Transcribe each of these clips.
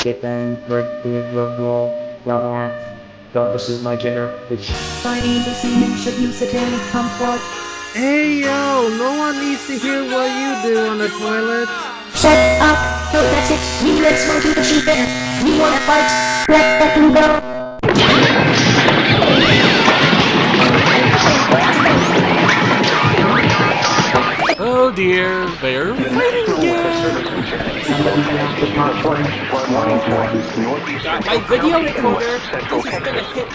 Depends what is the role. This is my dinner. I need to see you should use satanic comfort. Hey yo, no one needs to hear what you do on the toilet. Shut up! No, that's it. We let's go to the sheep bear. We wanna fight. Let's fucking go. Oh dear, they're fighting again. Got my video recorder. This is gonna hit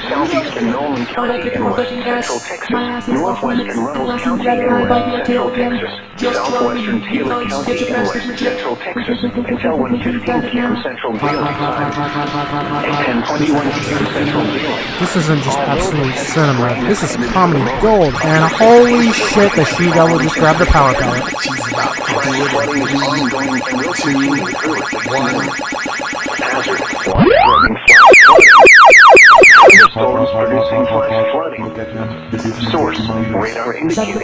really. I like it more fucking guys. My ass is off limits. Lessons rather high by the tail again. Just throw me. You guys get your best legit. We can tell when 15 p.m. Central This isn't just absolute cinema. This is comedy gold. And holy shit, the she-devil just grabbed the power pellet. Storms producing flash flooding. Source, radar indicator.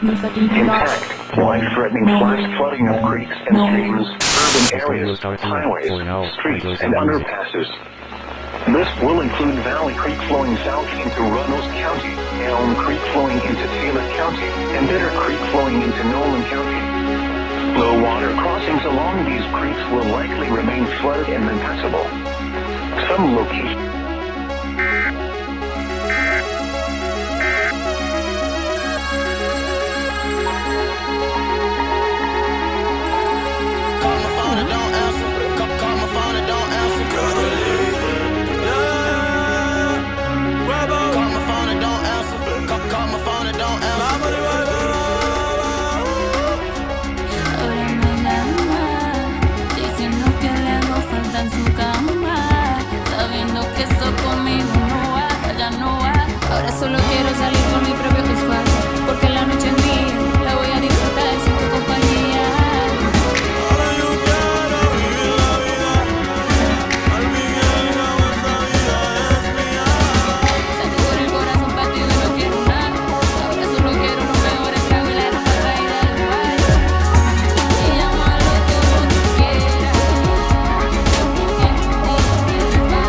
Impact, life-threatening flash flooding of creeks and streams, urban areas, highways, streets, and underpasses. This will include Valley Creek flowing south into Runnels County, Elm Creek flowing into Taylor County, and Bitter Creek flowing into Nolan County. Low water crossings along these creeks will likely remain flooded and impassable. Some locations Ahora solo quiero salir por mi propio casual, porque la noche es mía, la voy a disfrutar sin tu compañía. Ahora yo quiero vivir la vida, al fin y al cabo esta vida es mía. Sentí por el corazón partido y no quiero nada, ahora solo quiero los mejores tragos y la ropa traída del bar. Y llámalo como tú quieras, porque mi día me resbala.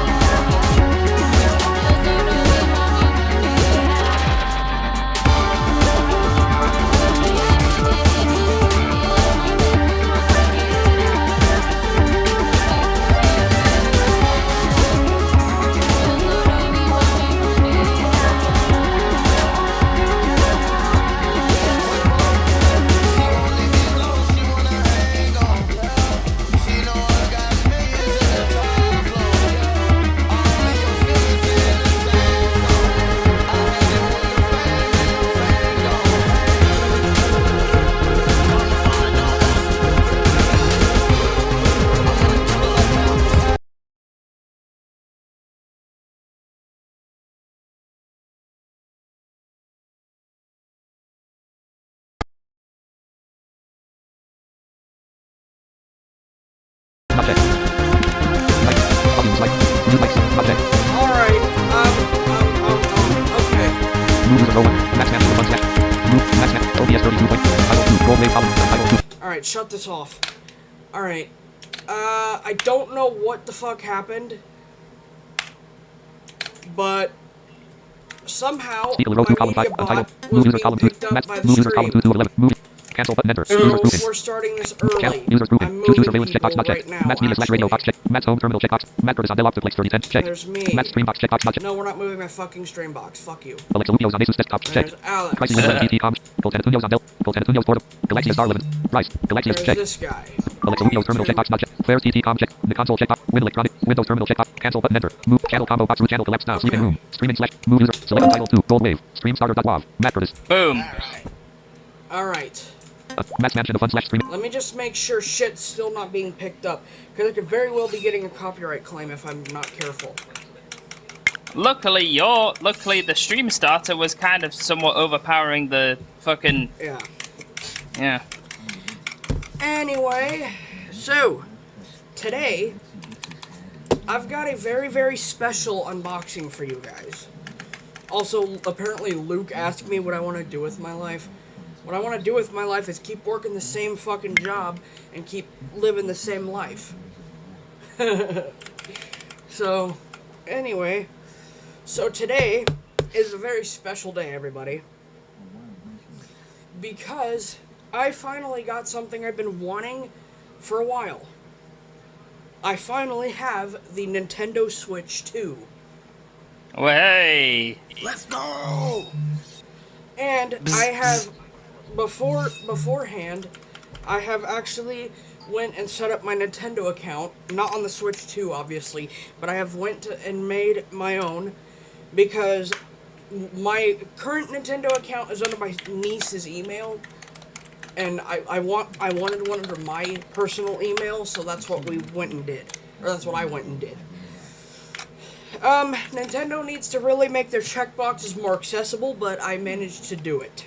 Yo soy lo de mami. Alright, okay. Alright, shut this off. Alright. I don't know what the fuck happened, but somehow my media bot was being picked up by the stream. Cancel button enter. So we're starting this early. I'm moving people right now, actually. Matt's home terminal checkbox. Matt Curtis on Dell Octoplex 3010 check. There's me. Matt's stream box checkbox not check. No, we're not moving my fucking stream box. Fuck you. Alexa Lumios on Asus desktop check. There's Alex. Crisis Windows PT comms. Colton Antonio's on Dell. Colton Antonio's portal. Galaxia Star 11. Rice. Galaxia There's check. this guy. Alexa Lumios terminal checkbox not check. Claire's TT com check. The console checkbox. Win electronic. Windows terminal checkbox. Cancel button enter. Move channel combo box root channel collapse now. Sleeping room. Streaming slash. Move user. Select title 2. Gold wave. Stream starter.wav. Matt Curtis. Boom. Alright. Matt's mansion of fun slash streaming. Let me just make sure shit's still not being picked up, because I could very well be getting a copyright claim if I'm not careful. Luckily, the stream starter was kind of somewhat overpowering the fucking... Yeah. Anyway, so, today, I've got a very, very special unboxing for you guys. Also, apparently Luke asked me what I want to do with my life. What I want to do with my life is keep working the same fucking job and keep living the same life. So, anyway, so today is a very special day, everybody, because I finally got something I've been wanting for a while. I finally have the Nintendo Switch 2. Way. Let's go! And I have, beforehand, I have actually went and set up my Nintendo account, not on the Switch 2, obviously, but I have went and made my own, because my current Nintendo account is under my niece's email, and I wanted one under my personal email, so that's what we went and did, or that's what I went and did. Nintendo needs to really make their checkboxes more accessible, but I managed to do it.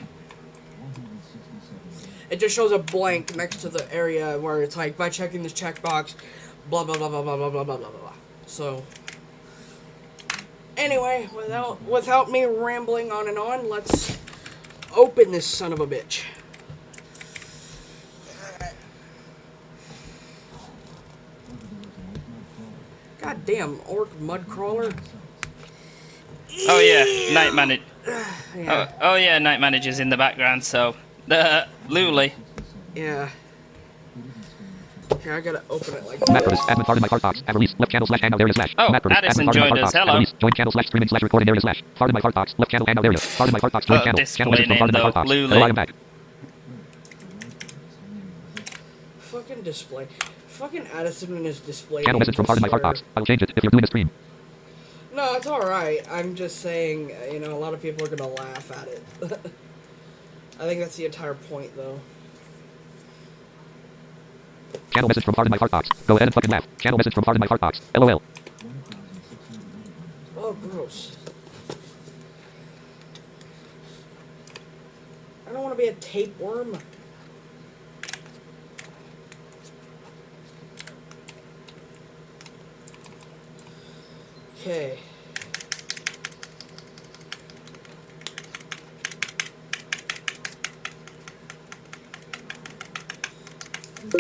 It just shows a blank next to the area where it's like, by checking this checkbox, blah blah blah blah blah blah blah blah blah blah. So, anyway, without me rambling on and on, let's open this son of a bitch. God damn, orc mudcrawler. Oh yeah, night manage. Yeah. Oh yeah, night manager's in the background. So, Luli. Yeah. Here, I gotta open it like Matt this. Curtis, admin part of my fart box. Add release, left channel slash hangout area slash. Oh, Matt Curtis, Addison admin part of my joined fart us. box. Add Hello. release, join channel slash streaming slash recording area slash. Fart in my fart box, left channel hangout area. Fart in my fart box, join channel. Channel display message from name fart in my fart though, box. Luli. Hello, I am back. Fucking display. Fucking Addison and his display. Channel message from fart in my fart box. I will change it if you're doing a stream. No, it's alright. I'm just saying, you know, a lot of people are gonna laugh at it. I think that's the entire point, though. Channel message from fart in my fart box. Go ahead and fucking laugh. Channel message from fart in my fart box. LOL. Oh, gross. I don't want to be a tapeworm. Okay.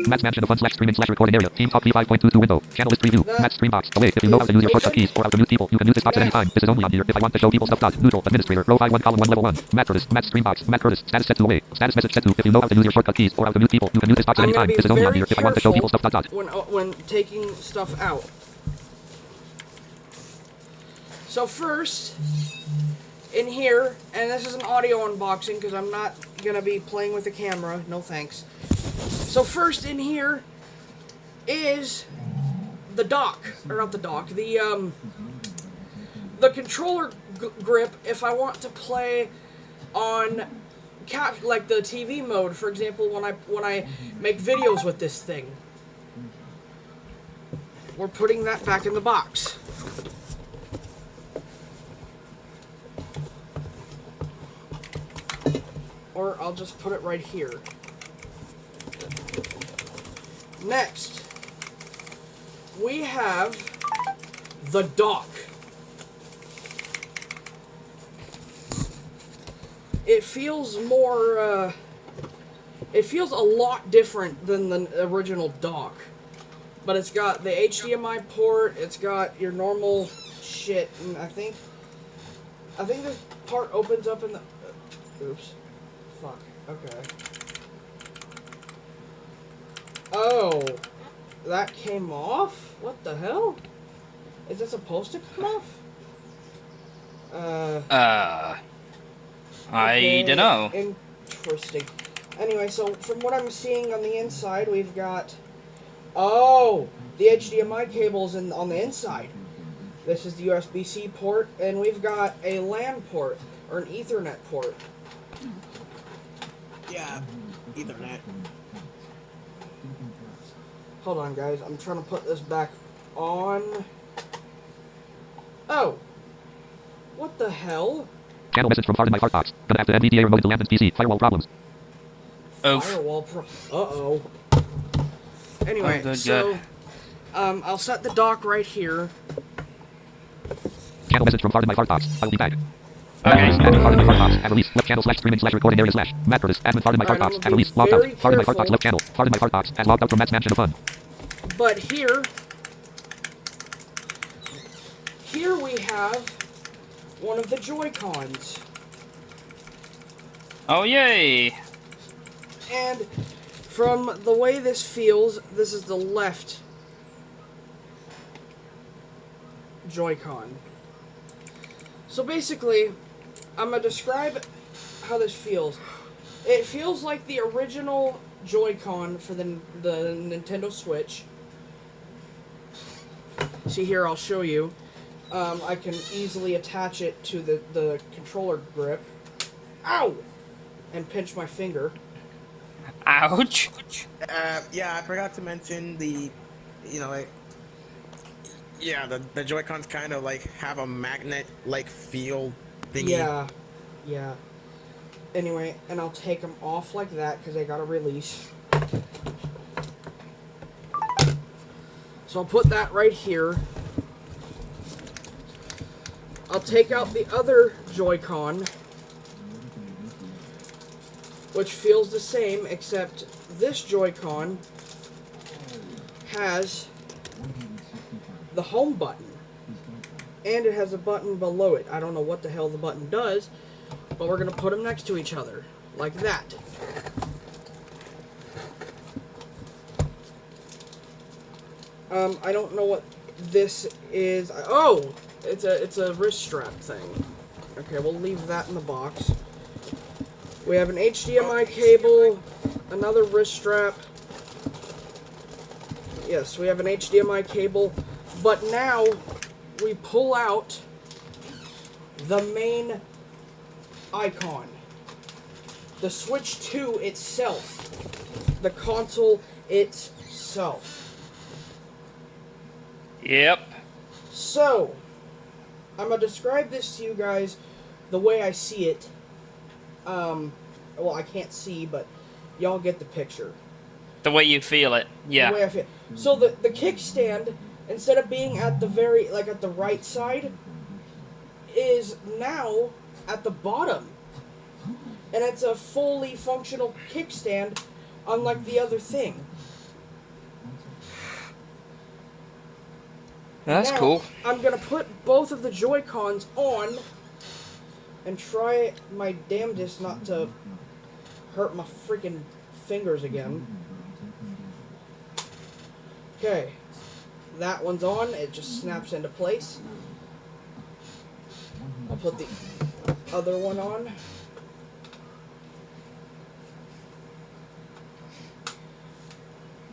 Matt's Mansion of Fun slash streaming slash recording area. Team Talk V5.22 window. Channel list preview. Matt's stream box. Away. If you know how to use your shortcut keys or how to mute people, you can use this box at any time. This is only on here if I want to show people stuff. Neutral. Administrator. Row 5 1 column 1 level 1. Matt Curtis. Matt's stream box. Matt Curtis. Status set to away. Status message set to. If you know how to use your shortcut keys or how to mute people, you can use this box at any time. This is only on here if I want to show people stuff. When taking stuff out. So first, in here, and this is an audio unboxing because I'm not gonna be playing with the camera. No thanks. So first in here is the dock, or not the dock, the controller grip if I want to play on like the TV mode, for example, when I make videos with this thing. We're putting that back in the box. Or I'll just put it right here. Next, we have the dock. It feels more, it feels a lot different than the original dock. But it's got the HDMI port, it's got your normal shit, and I think this part opens up in the, oops. Fuck. Okay. Oh. That came off? What the hell? Is it supposed to come off? I don't know. Interesting. Anyway, so from what I'm seeing on the inside, we've got... Oh! The HDMI cable's on the inside. This is the USB-C port, and we've got a LAN port, or an Ethernet port. Yeah, Ethernet. Hold on, guys. I'm trying to put this back on. Oh. What the hell? Channel message from fart in my fart box. Gonna have to NVDA remote to Landon's PC. Firewall problems. Oh. Firewall uh-oh. Anyway, good, so... I'll set the dock right here. Channel message from fart in my fart box. I will be back. Okay. Admin fart in my fart box. Add release. Left channel slash streaming slash recording area slash. Matt Curtis. Admin fart in my fart box. Add release. Logged out. Fart in my fart box. Left channel. Fart in my fart box. Add logged out from Matt's Mansion of Fun. But here, here we have one of the Joy-Cons. Oh, yay! And from the way this feels, this is the left Joy-Con. So basically, I'm going to describe how this feels. It feels like the original Joy-Con for the Nintendo Switch. See here, I'll show you. I can easily attach it to the controller grip. Ow! And pinch my finger. Ouch! Yeah, I forgot to mention the, the Joy-Cons kind of like have a magnet-like feel thingy. Yeah. Anyway, and I'll take them off like that because they got a release. So I'll put that right here. I'll take out the other Joy-Con, which feels the same, except this Joy-Con has the home button. And it has a button below it. I don't know what the hell the button does, but we're going to put them next to each other, like that. I don't know what this is. Oh! It's a wrist strap thing. Okay, we'll leave that in the box. We have an HDMI cable, another wrist strap. Yes, we have an HDMI cable, but now we pull out the main icon. The Switch 2 itself. The console itself. Yep. So, I'm going to describe this to you guys the way I see it. Well, I can't see, but y'all get the picture. The way you feel it, yeah. The way I feel. So the kickstand, instead of being at the at the right side, is now at the bottom. And it's a fully functional kickstand, unlike the other thing. That's now, cool. I'm going to put both of the Joy-Cons on and try my damnedest not to hurt my freaking fingers again. Okay. That one's on. It just snaps into place. I'll put the other one on.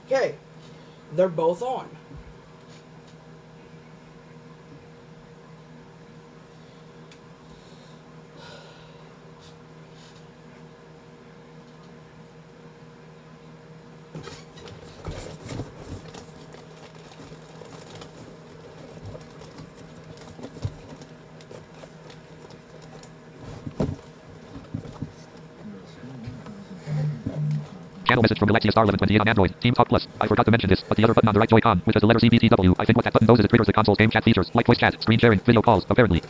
Okay. They're both on. Channel message from Alexia Star 1128 on Android. Team Talk Plus. I forgot to mention this, but the other button on the right Joy-Con, which has the letter CBTW, I think what that button does is it triggers the console's game chat features, like voice chat, screen sharing, video calls, apparently.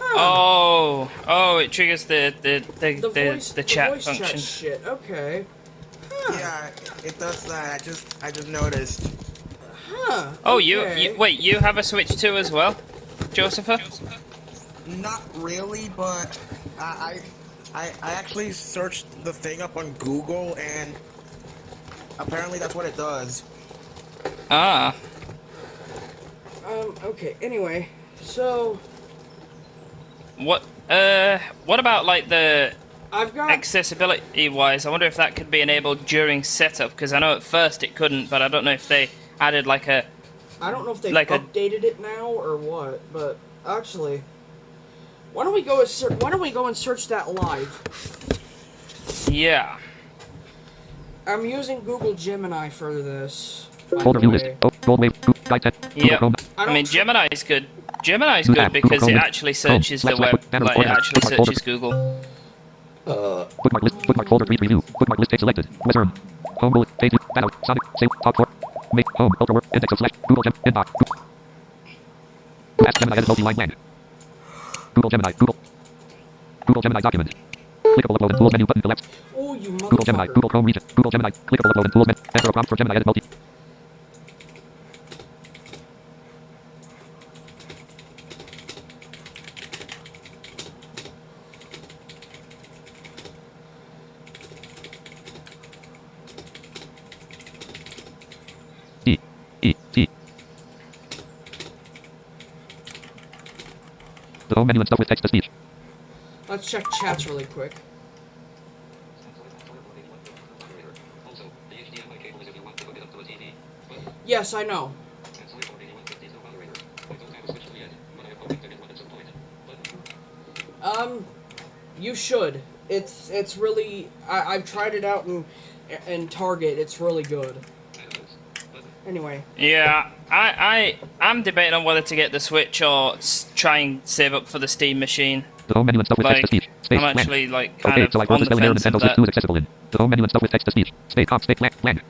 Oh, it triggers the chat voice function. Chat shit. Okay. Yeah, it does that. I just noticed. Huh. Oh, okay. wait, you have a Switch 2 as well, Josepher? Not really, but I actually searched the thing up on Google, and apparently that's what it does. Ah. Okay, anyway, so... What about, like, the... I've got... accessibility-wise, I wonder if that could be enabled during setup, because I know at first it couldn't, but I don't know if they added, like, a... I don't know if they like updated it now or what, but actually... Why don't we go and search that live? Yeah. I'm using Google Gemini for this. Folder view list. Oh, Goldwave. Guide 10. Yeah. I mean, Gemini's good. Gemini's good because it actually searches the web. Like, it actually searches Google. Bookmark list. Bookmark folder. Read review. Bookmark list. Take selected. Western. Home bullet. Page. Download. Sonic. Save. Talk for. Make. Home. Ultra work. Index of slash. Google Gem. Inbox. Ask Gemini edit multi-line blank. Google Gemini. Google Gemini document. Clickable upload and tools menu button collapse. Oh, you motherfucker. Google Gemini. Google Chrome region. Google Gemini. Clickable upload and tools menu. Enter a prompt for Gemini edit multi. The home menu and stuff with text to speech. Let's check chats really quick. Yes, I know. You should. It's really. I've tried it out in Target. It's really good. Anyway. Yeah, I'm debating on whether to get the Switch or try and save up for the Steam machine. The home menu and stuff with text to speech. Space. I'm actually like kind okay, of so I on the spelling error fence Nintendo of Switch that. 2 is accessible in. The home menu and stuff with text to speech. Space. Comp. Space. Blank.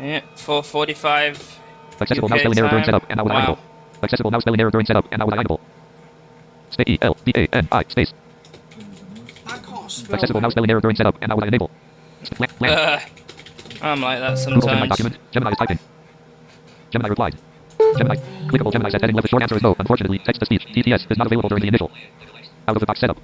Yeah, 4:45. Accessible UK mouse spelling error during time. setup, and now was unable. Accessible mouse spelling error during setup, and now was unable. Space E-L-B-A-N-I space. I can't spell. Accessible mouse spelling error during setup, and now was unable. I'm like that Google Gemini sometimes. document. Gemini is typing. Gemini replied. Gemini. Clickable Gemini said heading left. The short answer is no. Unfortunately, text to speech. TTS is not available during the initial. Out of the box setup.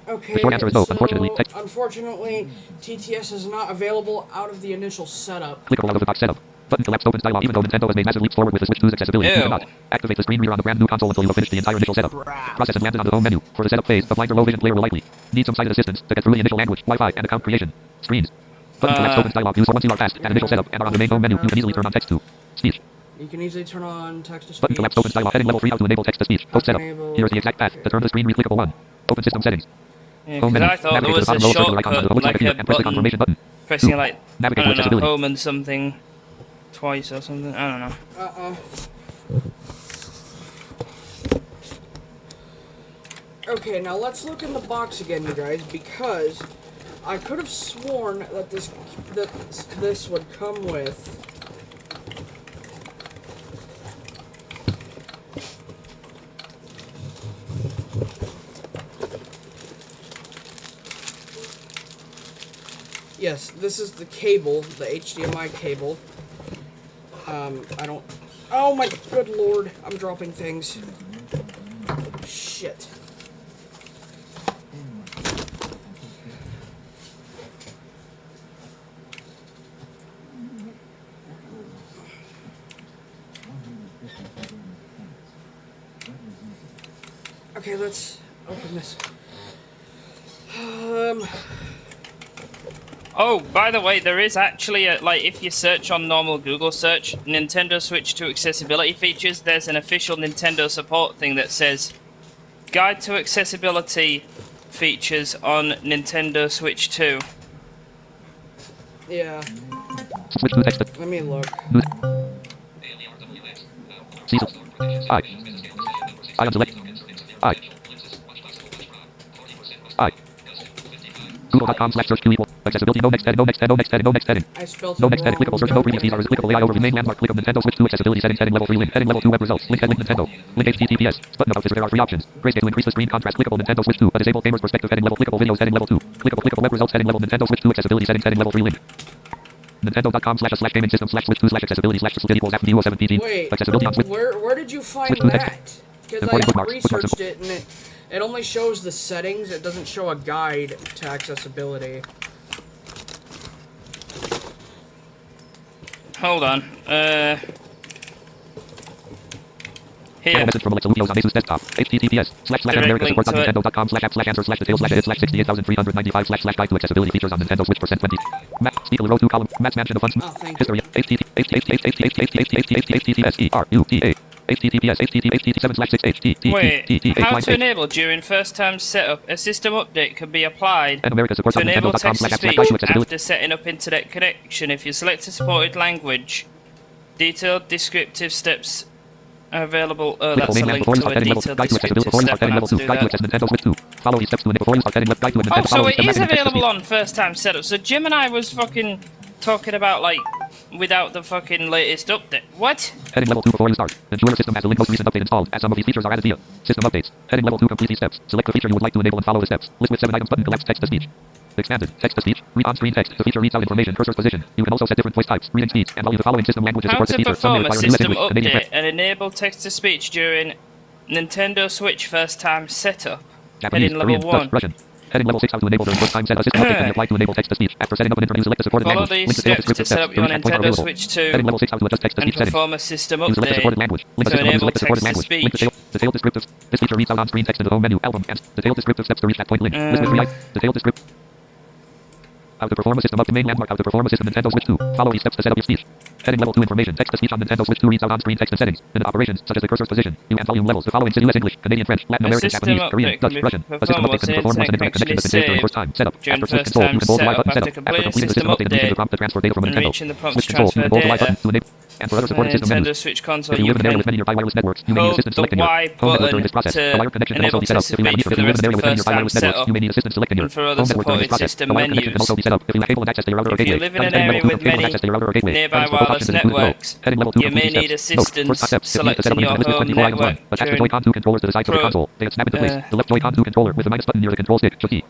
Okay, the short answer is no. so, Unfortunately, text. unfortunately, TTS is not available out of the initial setup. Clickable out of the box setup. Button collapsed opens dialog. Even though Nintendo has made massive leaps forward with the Switch 2's accessibility, you cannot activate the screen reader on the brand new console until you have finished the entire initial setup. Process has landed on the home menu. For the setup phase, the blind or low vision player will likely need some sighted assistance to get through the initial language, Wi-Fi, and account creation screens. Button collapsed opens dialog. Use once you are past an initial setup and are on the main home menu. You can easily turn on text to speech. You can easily turn on text to speech. Button collapsed opens dialog. Heading level 3 how to enable text to speech. Post setup. Here is the exact path to turn the screen clickable 1. Open system settings. Yeah, Home 'cause menu. I thought there Navigate to was the a bottom row, circular icon on the shortcut, looks like like a a and press the confirmation button. pressing 2. like, I Navigate don't towards know, accessibility. home and something twice or something. I don't know. Okay, now let's look in the box again, you guys, because I could have sworn that this would come with. Yes, this is the cable, the HDMI cable. I don't. Oh my good lord, I'm dropping things. Shit. Okay, let's open this. Oh, by the way, there is actually a, like, if you search on normal Google search, Nintendo Switch 2 accessibility features, there's an official Nintendo support thing that says Guide to Accessibility Features on Nintendo Switch 2. Yeah. Switch to text. Let me look. Cecil. I. I am select. I. Google.com/search Q equal accessibility no next heading no next heading no next heading no next heading I spelled no it next heading wrong. clickable search no previous these are clickable AI overview main landmark click on Nintendo Switch 2 accessibility settings heading level 3 link heading level 2 web results link head link Nintendo link HTTPS button about this there are 3 options grayscale to increase the screen contrast clickable Nintendo Switch 2 a disabled gamer's perspective heading level clickable videos heading level 2 clickable web results heading level Nintendo Switch 2 accessibility settings heading level 3 link Nintendo.com//gaming system /Switch 2 /accessibility / equals after 7 Wait, accessibility on Switch where did you find Switch to that? Because Important I bookmarks, researched it and it only shows the settings. It doesn't show a guide to accessibility. Hold on. Here. Message from Alexa Lumios on Asus desktop. https://America support on Nintendo.com/app/answer/details/edit/60,395/guide to accessibility features on Nintendo Switch %20. Matt Steele row 2 column. Matt's mansion of funds. History. Wait, how to enable during first time setup? A system update can be applied to enable text to speech after setting up internet connection. If you select a supported language, detailed descriptive steps are available. Oh, that's a link to a detailed descriptive step on how to do that. Follow these steps to enable Oh, so it is available on first time setup. So Jim and I was fucking talking about, like, without the fucking latest update. What? Heading level 2 before you start. Ensure your system has the link most recent update installed, as some of these features are added via system updates. Heading level 2 complete these steps. Select the feature you would like to enable and follow the steps. List with 7 items button collapsed text to speech. Expanded text to speech. Read on screen text. The feature reads out information. Cursor's position. You can also set different voice types, reading speeds, and value the following system languages How support the to feature. Some may perform a require new system language. Canadian update and enable text to speech during Nintendo Switch first time setup. Japanese, Heading level Korean, 1. Dutch, Russian. Heading level 6 how to enable during first time set. A system update can be applied to enable text-to-speech. After setting up an interview, select the supported Follow language. these Link to steps to set up your Nintendo Switch 2 Heading level 6 how to adjust and text-to-speech settings. perform a system Use select the supported update language. Link to the system enable select the supported language. Link text-to-speech. detailed descriptive. This feature reads out on-screen text in the home menu. Album and detailed descriptive steps to reach that point. Link. List with 3 detailed descriptive. How to perform a system up to main landmark. How to perform a system Nintendo Switch 2. Follow these steps to set up your speech. Heading level 2 information. Text to speech on Nintendo Switch 2 reads out on-screen text and settings. Minute operations such as the cursor's position. New and volume levels. The following US English, Canadian French, Latin A American, system Japanese, Korean, update Dutch, can be Russian. A system update can perform once an internet connection has been saved during first time setup. During After switch first control, time you can hold the right setup, button after setup. After completing completing the system system update and reaching the update prompt to transfer data from a and Nintendo. reaching the prompt Switch to control, you transfer can hold the right data. button to enable. And for other supported system Nintendo menus. Switch console, If you you live in an area with can many nearby wireless networks, you may need hold assistance the selecting your Y home network during button this process. to A wired connection can also enable be set up if you have a text-to-speech meter. for If the you live rest in an of area with many first nearby time wireless networks, setup you may need assistance selecting your and for home other network during this supported process. system A wired connection can menus. also be set up if you have cable access to your router or If you gateway. live in an Heading area level 2 with cable many access to your router or gateway. nearby Heading support wireless options included below. networks, Heading level 2 you may complete need steps. Note, assistance first step, if you need to set up selecting a your Nintendo Switch 24 home items 1. network Attach the during Joy-Con 2 controllers to the sides of the console. They snap into place. The left Joy-Con 2 controller with the minus button near the control stick. Shift key.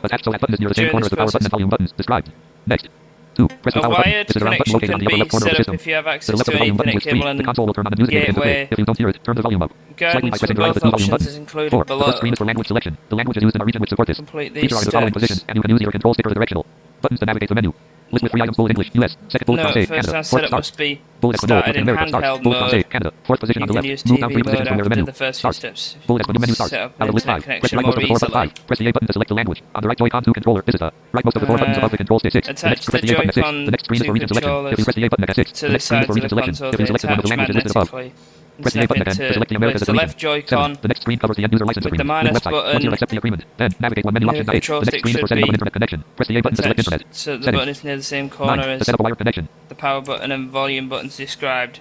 Attached so that button is near the same During corner as this the power button and process. volume buttons. Described. Next. 2. Press the A power button. wired This is a round button connection located on can the upper be left corner of set the up system. if you have To the access left to of the an volume button Ethernet is 3. cable The and console will turn on the music menu interface. gateway. If you don't hear it, turn the volume up. Slightly by Guidance for pressing right of the both two volume options buttons. is included 4. The below. first screen is for language selection. The language is used in a region which support this. Complete these Feature are in the following steps. positions, and you can use either control stick or the directional buttons to navigate the menu. List with 3 items. Bold English, US. Second bullet No, from say, first Canada. time Fourth setup start. must be Bullet Espanol, started in America, start. handheld Bullet from say, mode. Canada. Fourth position You on the can left. use Move down 3 TV positions mode from near the after menu. the first few Start. steps. Bullet Espanol menu start. Set up Out of list internet 5. Press connection the right mouse more of the 4 button easily. 5. Press the A button to select the language. On the right Joy-Con 2 controller, this is the right most of the 4 buttons above the control stick 6. The Attach next press the the A button at 6. Joy-Con The next screen is for to region selection. If you press the A button at 6, to the the next screen is sides for of region the selection. console. If you They selected one of the attach languages listed above. magnetically and Press the A snap button it again to select the to Americas place as the a left region. 7. Joy-Con The next screen covers the end user license with the agreement. minus Link website. Once you button. accept the agreement, then navigate one menu Near option the to 8. control The next stick screen is for should setting up an be internet connection. Press the A button to select internet. attached so the Settings. button is near the same corner 9. To as set up a wired connection. the power button and volume buttons described.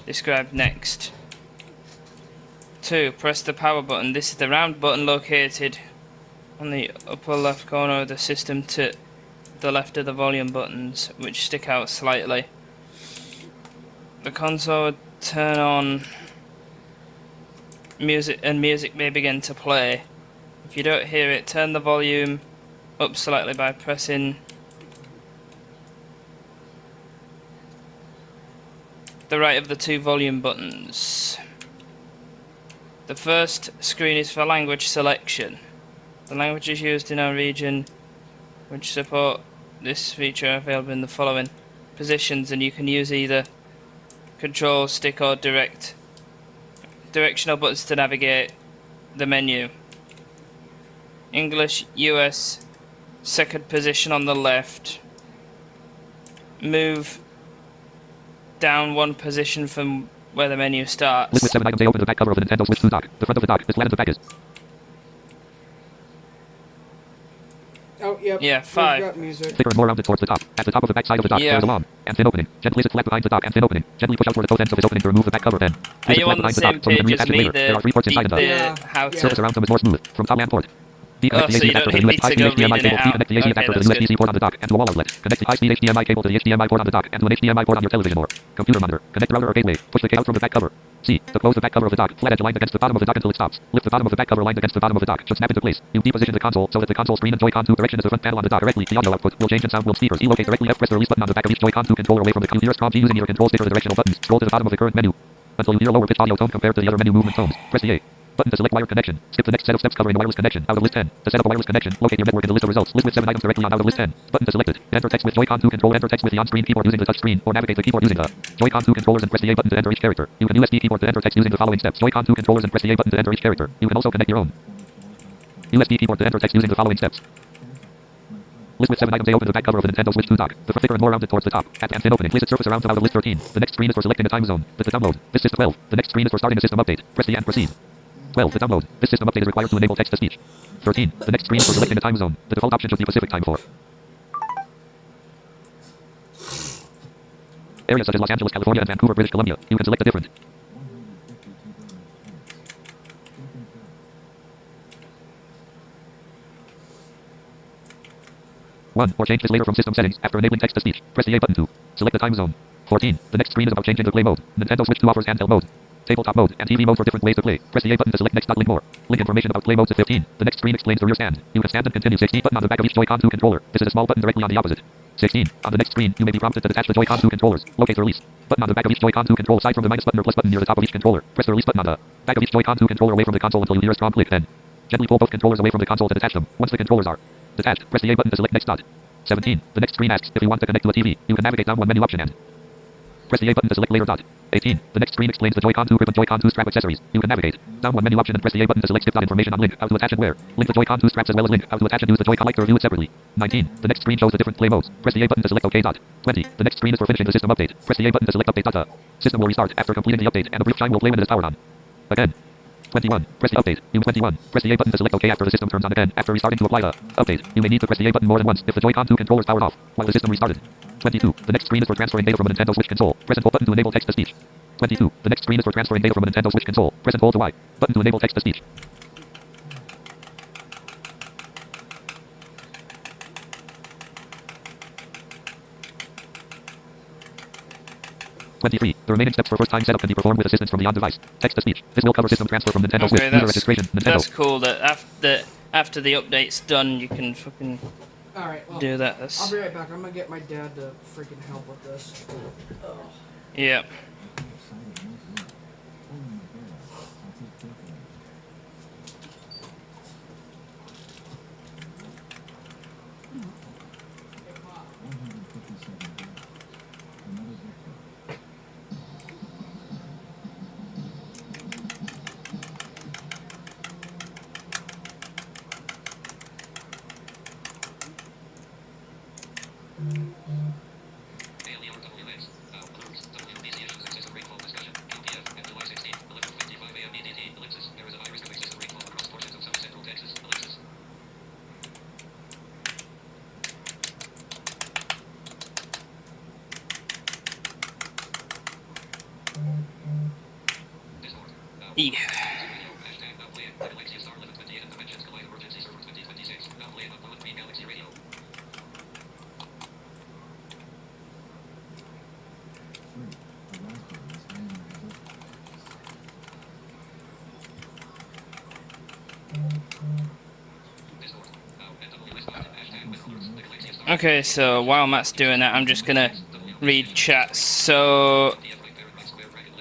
Described next. 2. Press the power button. This is the round button located on the upper left corner of the system to the left of the volume buttons, which stick out slightly. The console will turn on music and music may begin to play. If you don't hear it, turn the volume up slightly by pressing the right of the 2 volume buttons. The first screen is for language selection. The languages used in our region which support this feature are available in the following positions, and you can use either control stick or directional buttons to navigate the menu. English, US, second position on the left. Move down 1 position from where the menu starts. List with 7 items. A open the back cover of the Nintendo Switch 2 dock. The front of the dock. The flat of the back is. Oh, yep. Yeah, We've 5. got music. Thicker and more rounded towards the top. At the top of the back side of the dock, Yeah. there is a long and thin opening. Gently place it flat behind the dock and thin opening. Gently push out toward the both ends of this opening to remove the back cover. Then Are place it you flat on the behind the same dock so you can page as reattach it me? later. There are 3 ports inside the dock. Yeah. How Surface around them is more smooth. From top and port. Deconnect the so you AC adapter don't to the need me USB to go HDMI reading cable. it out. Deconnect the AC Okay, adapter to that's the good. USB-C port on the dock and to a wall outlet. Connect the high-speed HDMI cable to the HDMI port on the dock and to an HDMI port on your television or computer monitor. Connect the router or gateway. Push the cable from the back cover. C. To close the back cover of the dock. Flat edge aligned against the bottom of the dock until it stops. Lift the bottom of the back cover aligned against the bottom of the dock. Should snap into place. You deposition the console so that the console screen and Joy-Con 2 direction is the front panel on the dock directly. The audio output will change and sound will speakers. Locate directly left. Press the release button on the back of each Joy-Con 2 controller away from the computer's COM using either control stick or the directional buttons. Scroll to the bottom of the current menu until you hear a lower pitched audio tone compared to the other menu movement tones. Press the A button to select wired connection. Skip the next set of steps covering the wireless connection. Out of list 10. To set up a wireless connection, locate your network in the list of results. List with 7 items directly on out of list 10. Button to select it. Enter text with Joy-Con 2 control. Enter text with the on-screen keyboard using the touch screen, or navigate the keyboard using the Joy-Con 2 controllers and press the A button to enter each character. You can USB keyboard to enter text using the following steps. Joy-Con 2 controllers and press the A button to enter each character. You can also connect your own USB keyboard to enter text using the following steps. List with 7 items. A open the back cover of the Nintendo Switch 2 dock. The thicker and more rounded towards the top. At and thin opening. Place its surface around to out of list 13. The next screen is for selecting a time zone. This is download. This is 12. The next screen is for starting a system update. Press the and proceed. 12. To download. This system update is required to enable text to speech. 13. The next screen is for selecting a time zone. The default option should be Pacific time 4. Areas such as Los Angeles, California, and Vancouver, British Columbia. You can select a different. One, or change this later from system settings. After enabling text to speech, press the A button to select the time zone. 14. The next screen is about changing to play mode. Nintendo Switch 2 offers handheld mode, tabletop mode, and TV mode for different ways to play. Press the A button to select next. Link more. Link information about play modes is 15. The next screen explains the rear stand. You can stand and continue. 16. Button on the back of each Joy-Con 2 controller. This is a small button directly on the opposite. 16. On the next screen, you may be prompted to detach the Joy-Con 2 controllers. Locate the release button on the back of each Joy-Con 2 controller. Aside from the minus button or plus button near the top of each controller. Press the release button on the back of each Joy-Con 2 controller away from the console until you hear a strong click. Then Gently pull both controllers away from the console to detach them. Once the controllers are detached, press the A button to select next dot. 17. The next screen asks if you want to connect to a TV. You can navigate down one menu option and press the A button to select later dot. 18. The next screen explains the Joy-Con 2 grip and Joy-Con 2 strap accessories. You can navigate down one menu option and press the A button to select skip dot information on link, how to attach and wear. Link the Joy-Con 2 straps as well as link, how to attach and use the Joy-Con Lite or view it separately. 19. The next screen shows the different play modes. Press the A button to select OK dot. 20. The next screen is for finishing the system update. Press the A button to select update data. System will restart after completing the update and a brief chime will play when it is powered on. Again. 21. Press the update. You 21. Press the A button to select OK after the system turns on again. After restarting to apply the update, you may need to press the A button more than once if the Joy-Con 2 controller is powered off while the system restarted. 22. The next screen is for transferring data from a Nintendo Switch console. Press and hold button to enable text to speech. 22. The next screen is for transferring data from a Nintendo Switch console. Press and hold to Y button to enable text to speech. 23. The remaining steps for first-time setup can be performed with assistance from the on-device. Text-to-speech. This will cover system transfer from Nintendo Switch. User registration. Nintendo. That's cool that after the update's done, you can fucking do that. I'll be right back. I'm gonna get my dad to freaking help with this. Ugh. Yeah. Yeah. Okay, so while Matt's doing that, I'm just gonna read chat. So,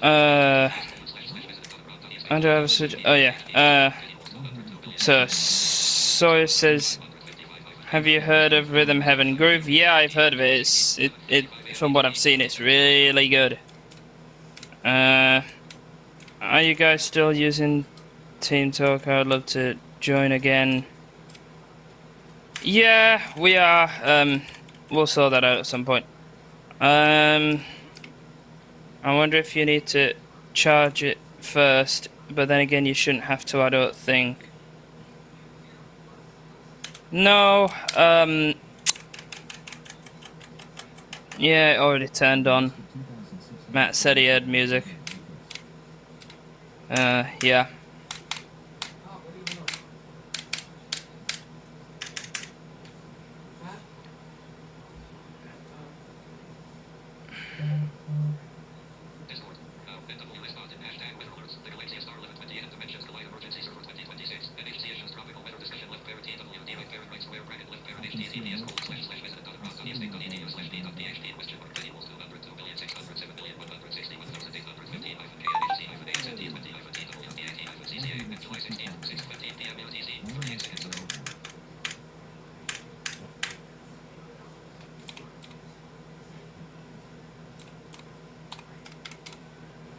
I do have a switch. Oh yeah. So Sawyer says, "Have you heard of Rhythm Heaven Groove?" Yeah, I've heard of it. It from what I've seen, it's really good. Are you guys still using Team Talk? I'd love to join again. Yeah, we are. We'll sort that out at some point. I wonder if you need to charge it first, but then again, you shouldn't have to, I don't think. No, yeah, it already turned on. Matt said he heard music. Yeah.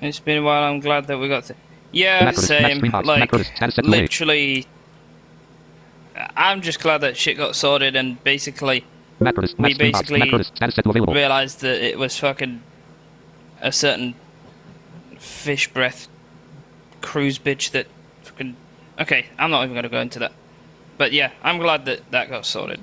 It's been a while. I'm glad that we got to. Yeah, same. Like, literally. I'm just glad that shit got sorted, and basically, we basically realized that it was fucking a certain fish breath cruise bitch that fucking. Okay, I'm not even gonna go into that. But yeah, I'm glad that that got sorted.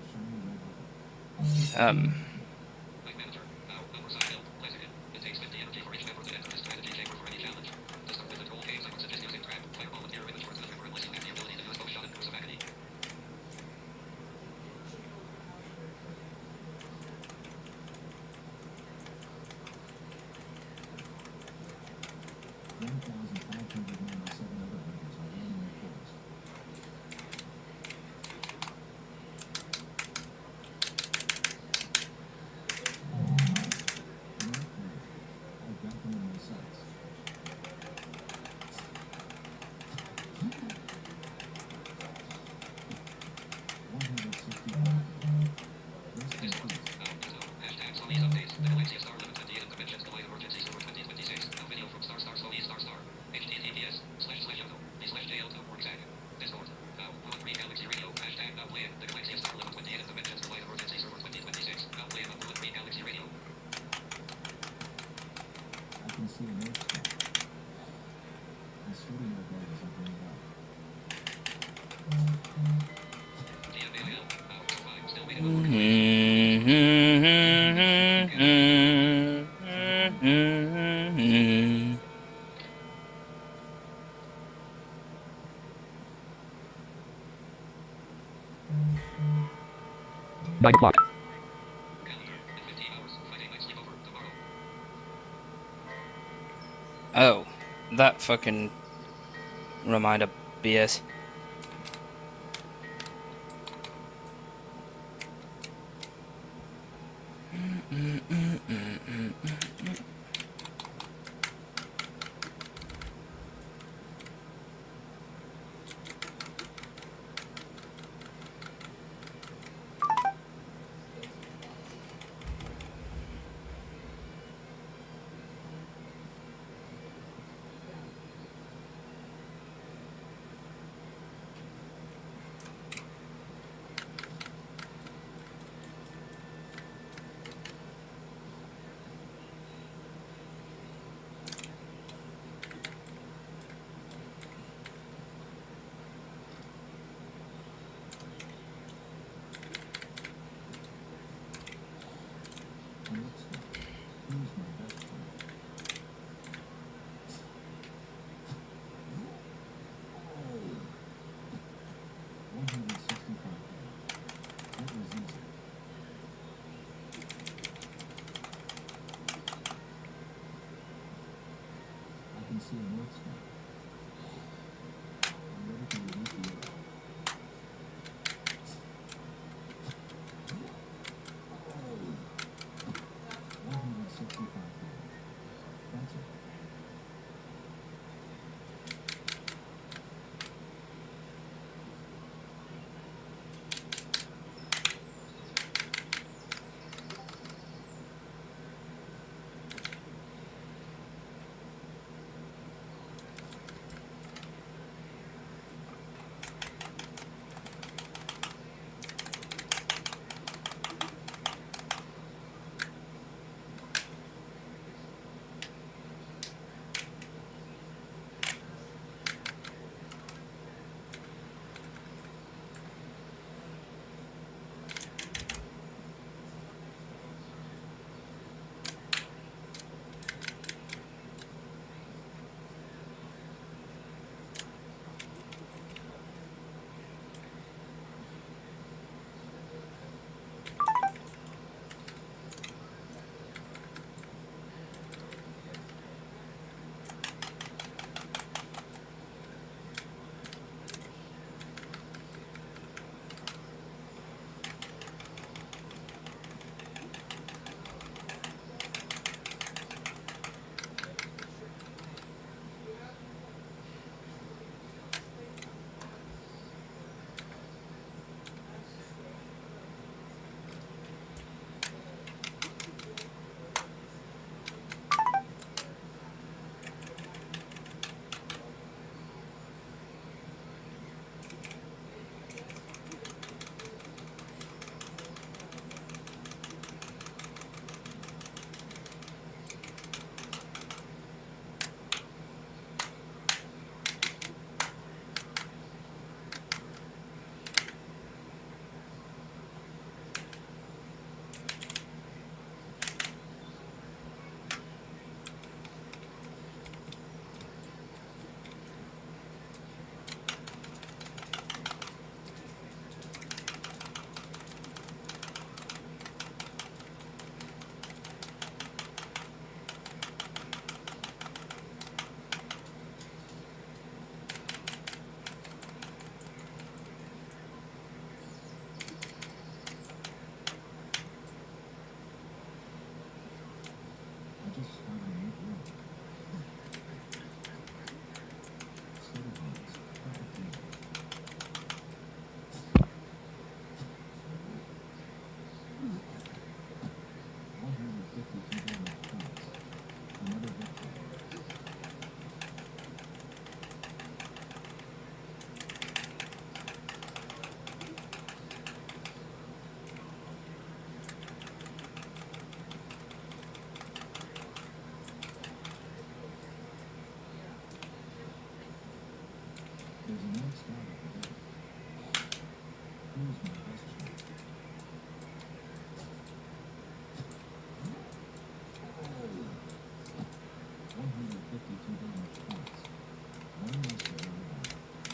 Nine o'clock. Oh, that fucking reminder BS.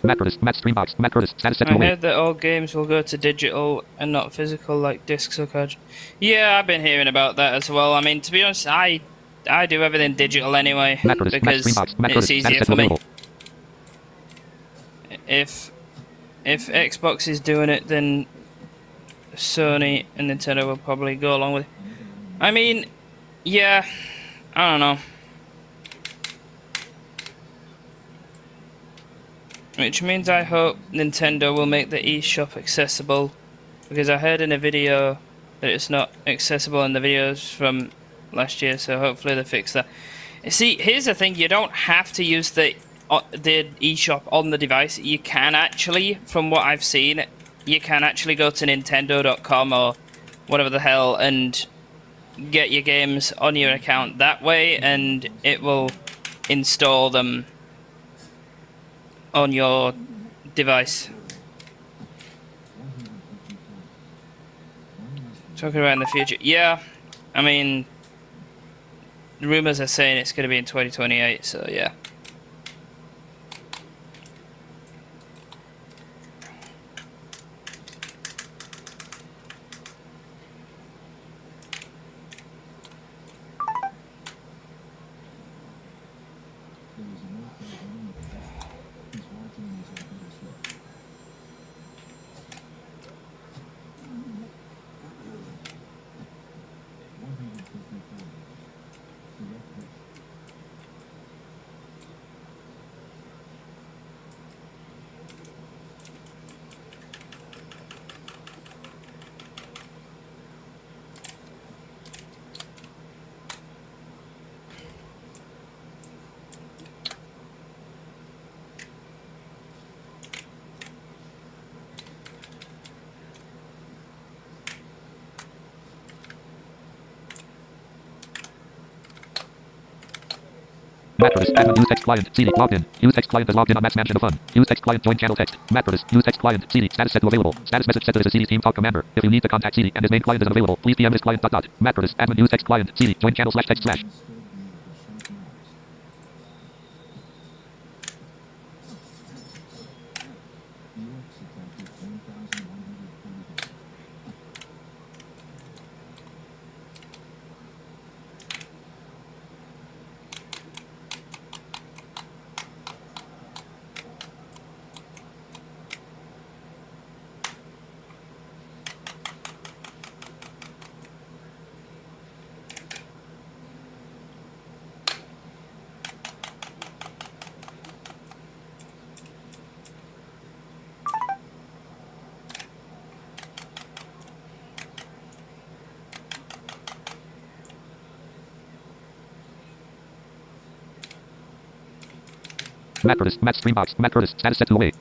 Matt Curtis. Matt Streambox. Matt Curtis. Status set to I await. heard that all games will go to digital and not physical like discs or cards. Yeah, I've been hearing about that as well. I mean, to be honest, I do everything digital anyway Matt Curtis. Matt because Streambox. Matt it's Curtis. easier Status set for to me. available. If Xbox is doing it, then Sony and Nintendo will probably go along with it. I mean, yeah, I don't know. Which means I hope Nintendo will make the eShop accessible, because I heard in a video that it's not accessible in the videos from last year, so hopefully they fix that. See, here's the thing, you don't have to use the eShop on the device. You can actually, from what I've seen, you can actually go to Nintendo.com or whatever the hell and get your games on your account that way, and it will install them on your device. Talking about in the future, yeah, I mean, rumors are saying it's going to be in 2028, so yeah. Matt Curtis. Admin. Use text client. CD. Logged in. Use text client is logged in on Matt's Mansion of Fun. Use text client. Join channel text. Matt Curtis. Use text client. CD. Status set to available. Status message set to this is CD Team Talk Commander. If you need to contact CD and his main client is unavailable, please PM this client. Matt Curtis. Admin. Use text client. CD. Join channel / text /. Matt Curtis. Matt Streambox. Matt Curtis. Status set to await.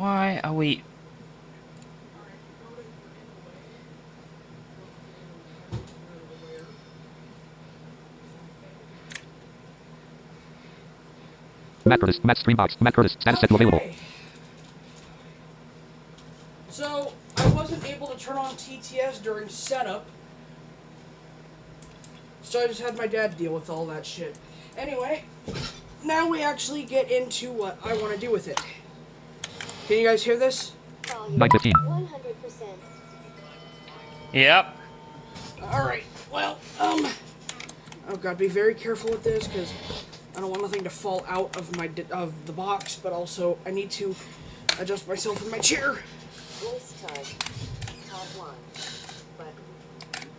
Why are we... Matt Curtis, Matt Streambox, Matt Curtis, status set to available. So, I wasn't able to turn on TTS during setup, so I just had my dad deal with all that shit. Anyway, now we actually get into what I want to do with it. Can you guys hear this? 9:15. 100%. Yep. Alright, well, I've got to be very careful with this, because I don't want nothing to fall out of the box, but also I need to adjust myself in my chair. Voice type. Top 1. Button.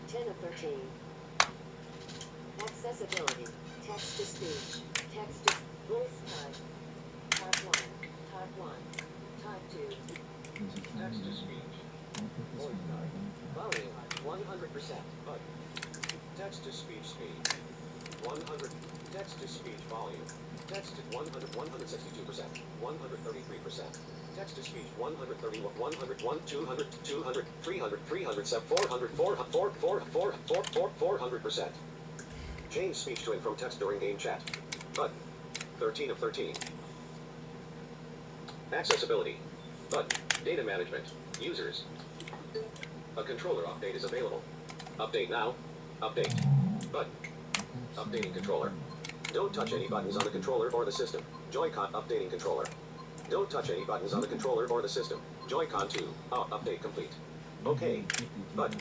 10 of 13. Accessibility. Text to speech. Text to voice type. Type 1. Type 1. Type 2. Text to speech. Voice type. Volume 100%. Button. Text to speech speed. 100. Text to speech volume. Text to 100. 162%. 133%. Text to speech 130, 101, 200, 200, 300, 300, 400, 400%. Change speech to and from text during game chat. Button. 13 of 13. Accessibility. Button. Data management. Users. A controller update is available. Update now. Update. Button. Updating controller. Don't touch any buttons on the controller or the system. Joy-Con updating controller. Don't touch any buttons on the controller or the system. Joy-Con 2. Update complete. OK. Button.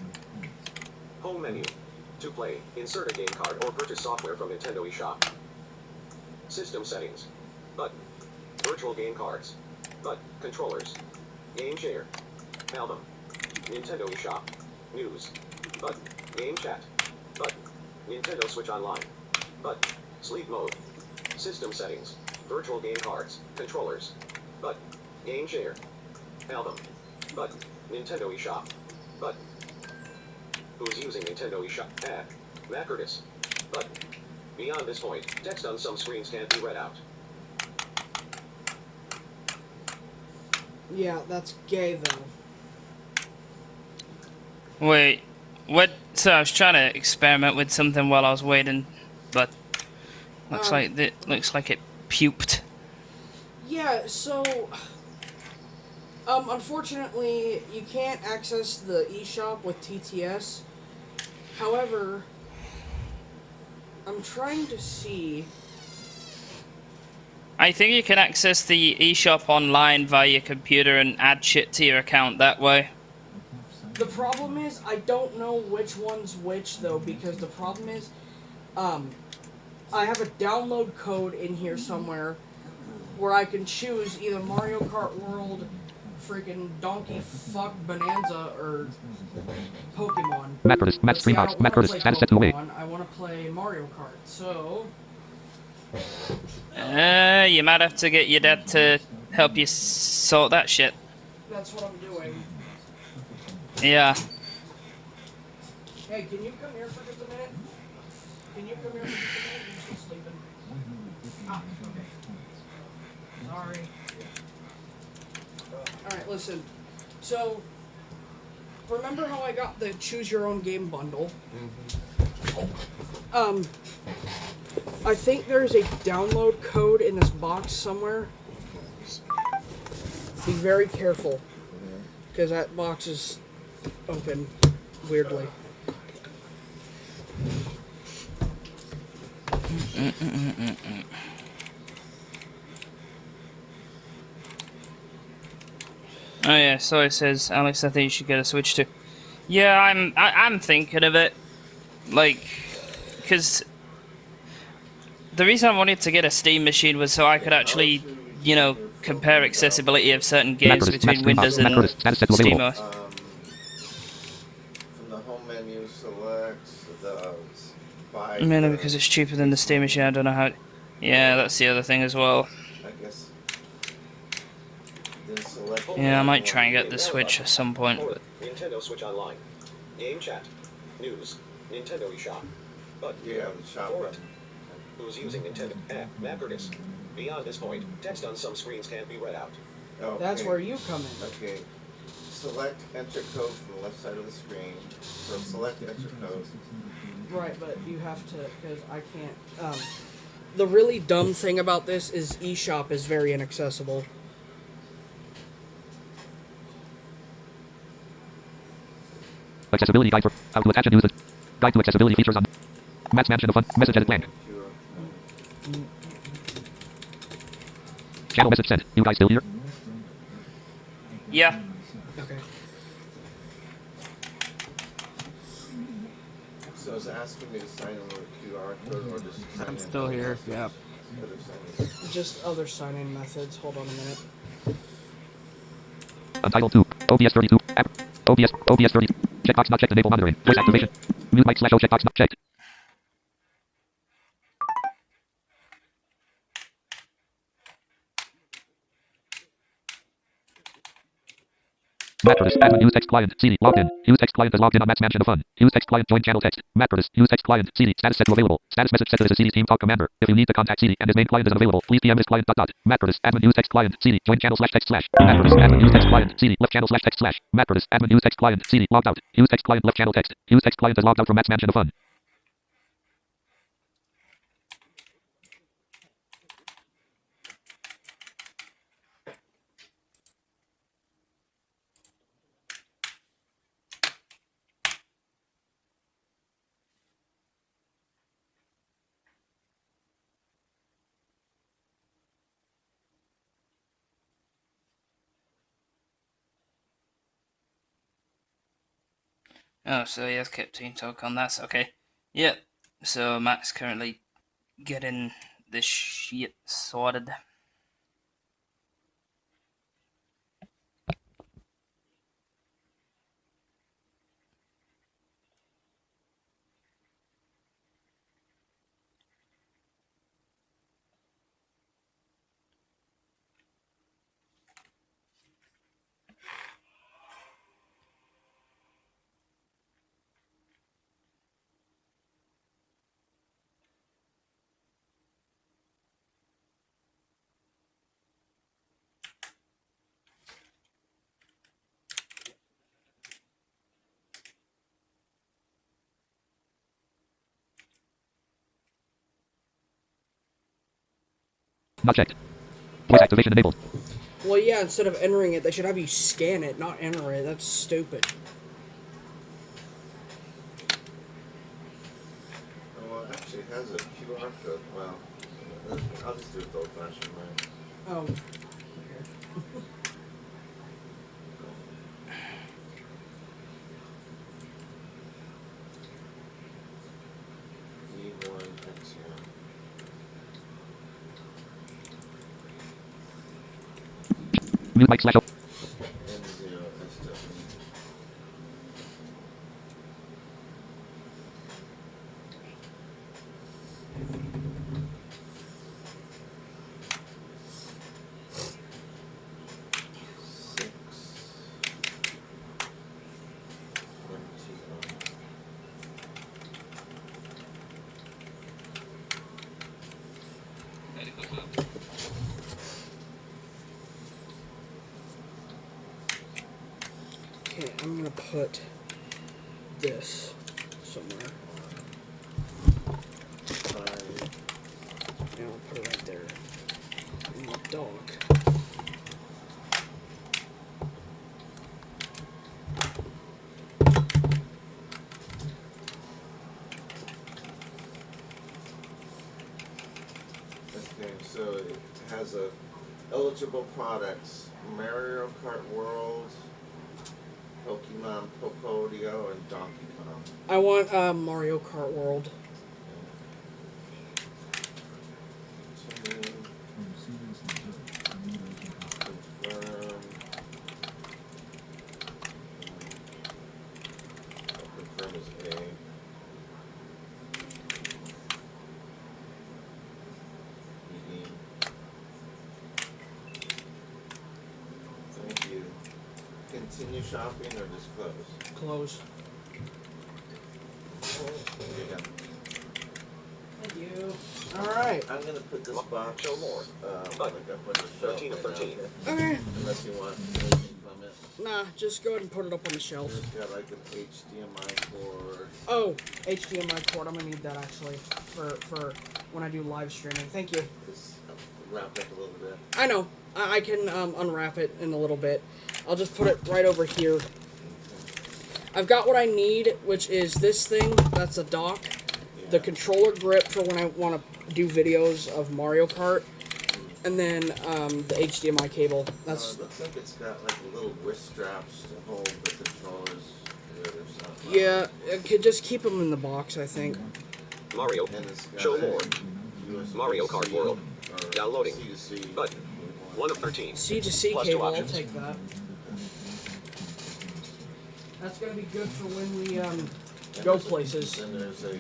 Home menu. To play, insert a game card or purchase software from Nintendo eShop. System settings. Button. Virtual game cards. Button. Controllers. Game share. Album. Nintendo eShop. News. Button. Game chat. Button. Nintendo Switch Online. Button. Sleep mode. System settings. Virtual game cards. Controllers. Button. Game share. Album. Button. Nintendo eShop. Button. Who's using Nintendo eShop? Add. Macrotus. Button. Beyond this point, text on some screens can't be read out. Yeah, that's gay though. Wait, what? So I was trying to experiment with something while I was waiting, but looks like it puked. Yeah, so unfortunately you can't access the eShop with TTS. However, I'm trying to see. I think you can access the eShop online via your computer and add shit to your account that way. The problem is, I don't know which one's which, though, because the problem is, I have a download code in here somewhere where I can choose either Mario Kart World, freaking Donkey Fuck Bonanza, or Pokemon. Macrotus, Matt Streambox, Macrotus, status set to away. I want to play Mario Kart, so... You might have to get your dad to help you sort that shit. That's what I'm doing. Yeah. Hey, can you come here for just a minute? Can you come here for just a minute? You're still sleeping. Ah, okay. Sorry. Alright, listen. So, remember how I got the Choose Your Own Game bundle? I think there's a download code in this box somewhere. Be very careful, because that box is open weirdly. Oh yeah, so it says, Alex, I think you should get a Switch too. Yeah, I'm thinking of it, like, because the reason I wanted to get a Steam machine was so I could actually, you know, compare accessibility of certain games between Windows and SteamOS. From the home menu, select the buy. Mainly because it's cheaper than the Steam machine. I don't know how. Yeah, that's the other thing as well. I guess. Then select. Yeah, I might try and get the Switch at some point. Nintendo Switch Online. Game chat. News. Nintendo eShop. But yeah, the shop. Who's using Nintendo app? Macrotus. Beyond this point, text on some screens can't be read out. Okay. That's where you come in. Okay. Select enter code from the left side of the screen. So select enter code. Right, but you have to, because I can't. The really dumb thing about this is eShop is very inaccessible. Accessibility guide for how to attach and use it. Guide to accessibility features on Matt's Mansion of Fun. Message edit blank. Channel message sent. You guys still here? Yeah. Okay. So it's asking me to sign in with a QR code or just sign I'm in still with here, other yeah. sign-in? Just other sign-in methods. Hold on a minute. Untitled 2. OBS 32. App. OBS 30. Checkbox not checked. Enable monitoring. Voice activation. Mute mic /O checkbox not checked. Matt Curtis. Admin. Use text client. CD. Logged in. Use text client as logged in on Matt's Mansion of Fun. Use text client. Join channel text. Matt Curtis. Use text client. CD. Status set to available. Status message set to the CD team talk commander. If you need to contact CD and his main client is unavailable, please PM his client. Matt Curtis. Admin. Use text client. CD. Join channel /text/. Matt Curtis. Admin. Use text client. CD. Left channel /text/. Matt Curtis. Admin. Use text client. CD. Logged out. Use text client. Left channel text. Use text client as logged out from Matt's Mansion of Fun. Oh, so he has kept Team Talk on. That's okay. Yep. So Matt's currently getting this shit sorted. Not checked. Voice activation enabled. Well, yeah, instead of entering it, they should have you scan it, not enter it. That's stupid. Well, it actually has a QR code. Well, I'll just do it the old-fashioned way. Oh. E1X1. Mute mic /O. N0SW. Okay, I'm gonna put this somewhere. And I'll put it right there in the dock. Okay, so it has a eligible products: Mario Kart World, Pokemon Popodio, and Donkey Kong. I want Mario Kart World. Continue. Confirm. I'll confirm as A. Redeem. Thank you. Continue shopping or just close? Close. There you go. Thank you. Alright. I'm gonna put this box. Show more. Like up on the shelf 13 of right 13. now. Okay. Unless you want anything from it. Nah, just go ahead and put it up on the shelf. It's got like an HDMI cord. Oh, HDMI cord. I'm gonna need that actually for when I do live streaming. Thank you. Just wrapped up a little bit. I know. I can unwrap it in a little bit. I'll just put it right over here. I've got what I need, which is this thing. That's a dock. The controller grip for when I want to do videos of Mario Kart. And then the HDMI cable. That's It looks like it's got like little wrist straps to hold the controllers good or something. yeah. It could just keep them in the box, I think. Mario. And it's got Show a more. USB-C Mario Kart World. or Downloading. C2C Button. 1 of 13. C to C Plus 2 cable. I'll options. take that. That's gonna be good for when we go places. Then there's a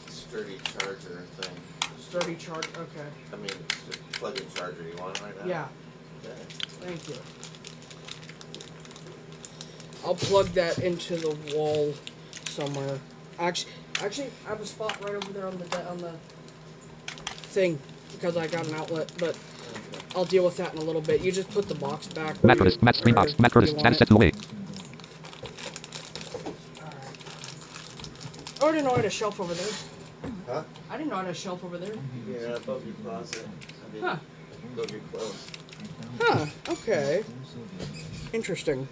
sturdy charger thing. Sturdy charge. Okay. I mean, just plug-in charger. You want it right now? Yeah. Okay. Thank you. I'll plug that into the wall somewhere. Actually, I have a spot right over there on the thing because I got an outlet, but I'll deal with that in a little bit. You just put the box back. Matt Curtis, Matt Screen Box, Matt Curtis, status set to away. Oh, I didn't know I had a shelf over there. Huh? I didn't know I had a shelf over there. Yeah, above your closet. I mean, Huh. above your clothes. Huh. Okay. Interesting.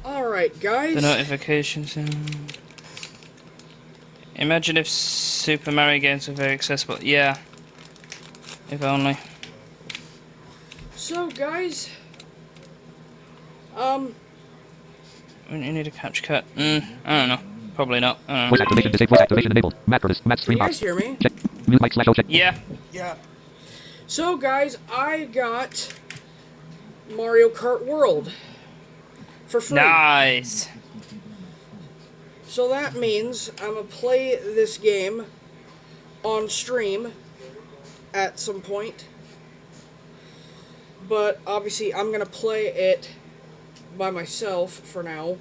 Alright, guys. The notifications. Imagine if Super Mario games were very accessible. Yeah. If only. So, guys. Wouldn't you need a capture cut? I don't know. Probably not. I don't Voice know. activation disabled. Voice activation enabled. Matt Curtis, Matt Can Screen you Box. guys hear me? Check. Mute mic slash O check. Yeah. Yeah. So, guys, I got Mario Kart World for free. Nice. So that means I'm going to play this game on stream at some point. But obviously I'm going to play it by myself for now.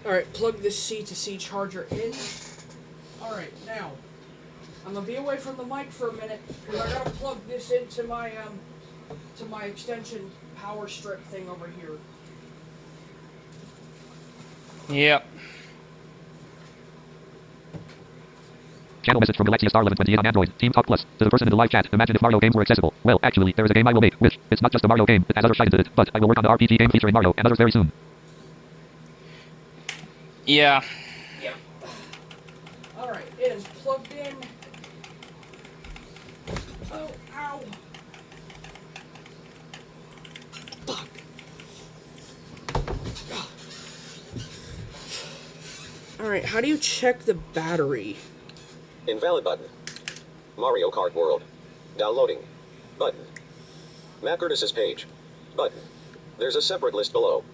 Alright, plug this C-to-C charger in. Alright, now, I'm gonna be away from the mic for a minute, because I gotta plug this into my extension power strip thing over here. Yep. Channel message from Alexia Star 1128 on Android. Team Talk Plus. To the person in the live chat, imagine if Mario games were accessible. Well, actually, there is a game I will make, which, it's not just a Mario game, it has other shines to it, but I will work on the RPG game featuring Mario and others very soon. Yeah. Alright, it is plugged in. Oh, ow. Fuck. Alright, how do you check the battery? Invalid button. Mario Kart World. Downloading. Button. Matt Curtis's page. Button. There's a separate list below.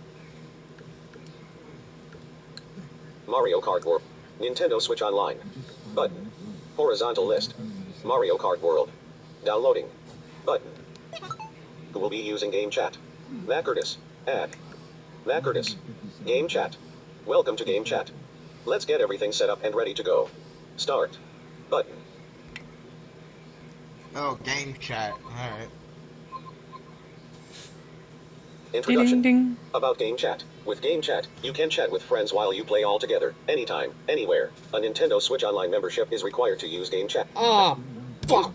Mario Kart World. Nintendo Switch Online. Button. Horizontal list. Mario Kart World. Downloading. Button. Who will be using Game Chat? Matt Curtis. Add. Matt Curtis. Game Chat. Welcome to Game Chat. Let's get everything set up and ready to go. Start. Button. Oh, game chat. Alright. Introduction. Ding, ding. About Game Chat. With Game Chat, you can chat with friends while you play all together, anytime, anywhere. A Nintendo Switch Online membership is required to use Game Chat. Ah, fuck.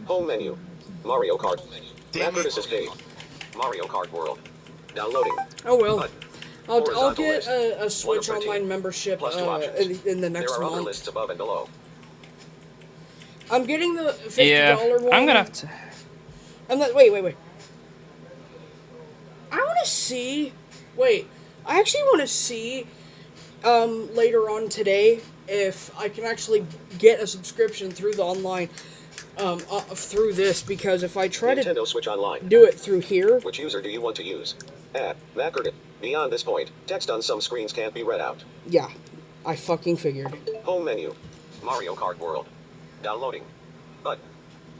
Home menu. Mario Kart. Matt Curtis's page. Mario Kart World. Downloading. Oh well. Button. I'll Horizontal get list. a Switch 1 of 13. Online membership Plus 2 options. in the next There are other month. lists above and below. I'm getting the $50 Yeah. one. I'm gonna have to. I'm not, wait. I want to see. Wait, I actually want to see later on today if I can actually get a subscription through the online through this, because if I try Nintendo Switch Online. to do it through here, Which user do you want to use? Add. Matt Curtis. Beyond this point, text on some screens can't be read out. yeah, I fucking figured. Home menu. Mario Kart World. Downloading. Button.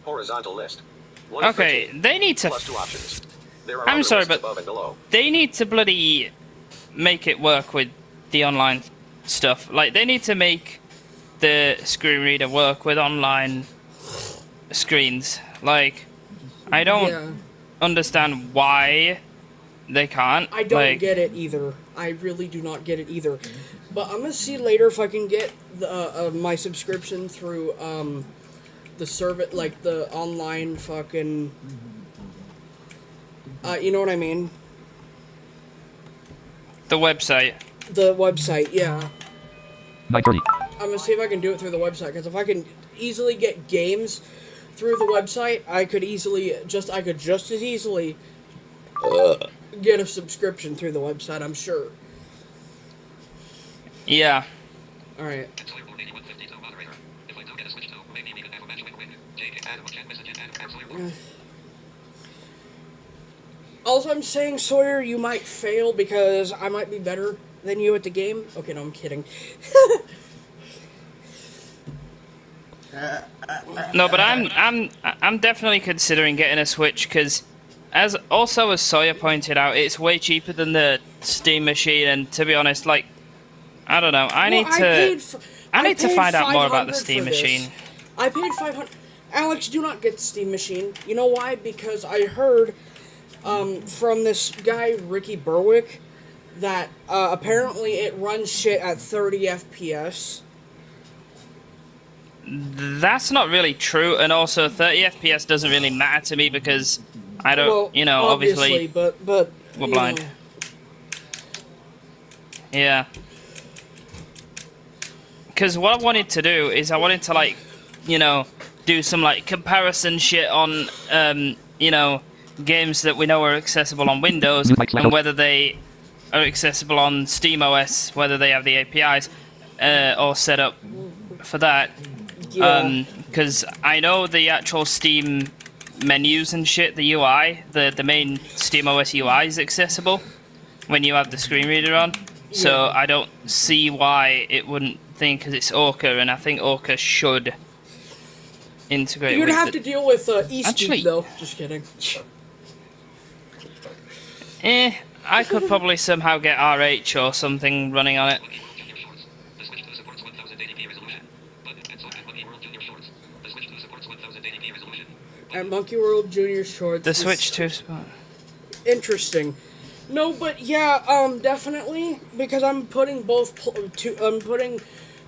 Horizontal list. 1 of Okay, 13. they need to. Plus 2 options. There are I'm other sorry, lists but above and below. they need to bloody make it work with the online stuff. Like, they need to make the screen reader work with online screens. Like, I don't Yeah. understand why they can't. I don't like, get it either. I really do not get it either. But I'm gonna see later if I can get the my subscription through the service, like the online fucking. You know what I mean? the website. The website, yeah. 9:30. I'm gonna see if I can do it through the website, because if I can easily get games through the website, I could just as easily get a subscription through the website, I'm sure. Yeah. Alright. Also, I'm saying, Sawyer, you might fail because I might be better than you at the game. Okay, no, I'm kidding. No, but I'm definitely considering getting a Switch because, as Sawyer pointed out, it's way cheaper than the Steam machine. And to be honest, like, I don't know, I need to find out more about the Steam machine. I paid $500. Alex, do not get the Steam machine. You know why? Because I heard from this guy Ricky Berwick that apparently it runs shit at 30 FPS. That's not really true, and also 30 FPS doesn't really matter to me because I don't, Well, you know, obviously but we're blind. know. Yeah. Because what I wanted to do is I wanted to, like, you know, do some, like, comparison shit on, you know, games that we know are accessible on Windows and whether they are accessible on SteamOS, whether they have the APIs all set up for that. Because I know the actual Steam menus and shit, the UI, the main SteamOS UI is accessible when you have the screen reader on. So I don't see why it wouldn't think, because it's Orca, and I think Orca should integrate. You're with gonna have to deal with eSpeak, Actually, though. Just kidding. I could probably somehow get RH or something running on it. At Monkey World Junior Shorts. The Switch 2 spot. Interesting. No, but yeah, definitely, because I'm putting I'm putting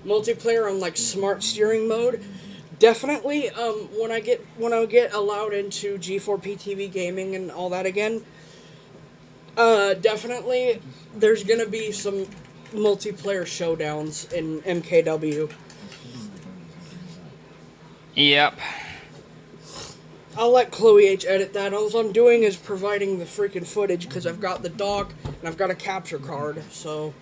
multiplayer on like smart steering mode. Definitely, when I get allowed into G4P TV gaming and all that again, definitely there's gonna be some multiplayer showdowns in MKW. Yep. I'll let Chloe H edit that. All I'm doing is providing the freaking footage because I've got the dock and I've got a capture card, so.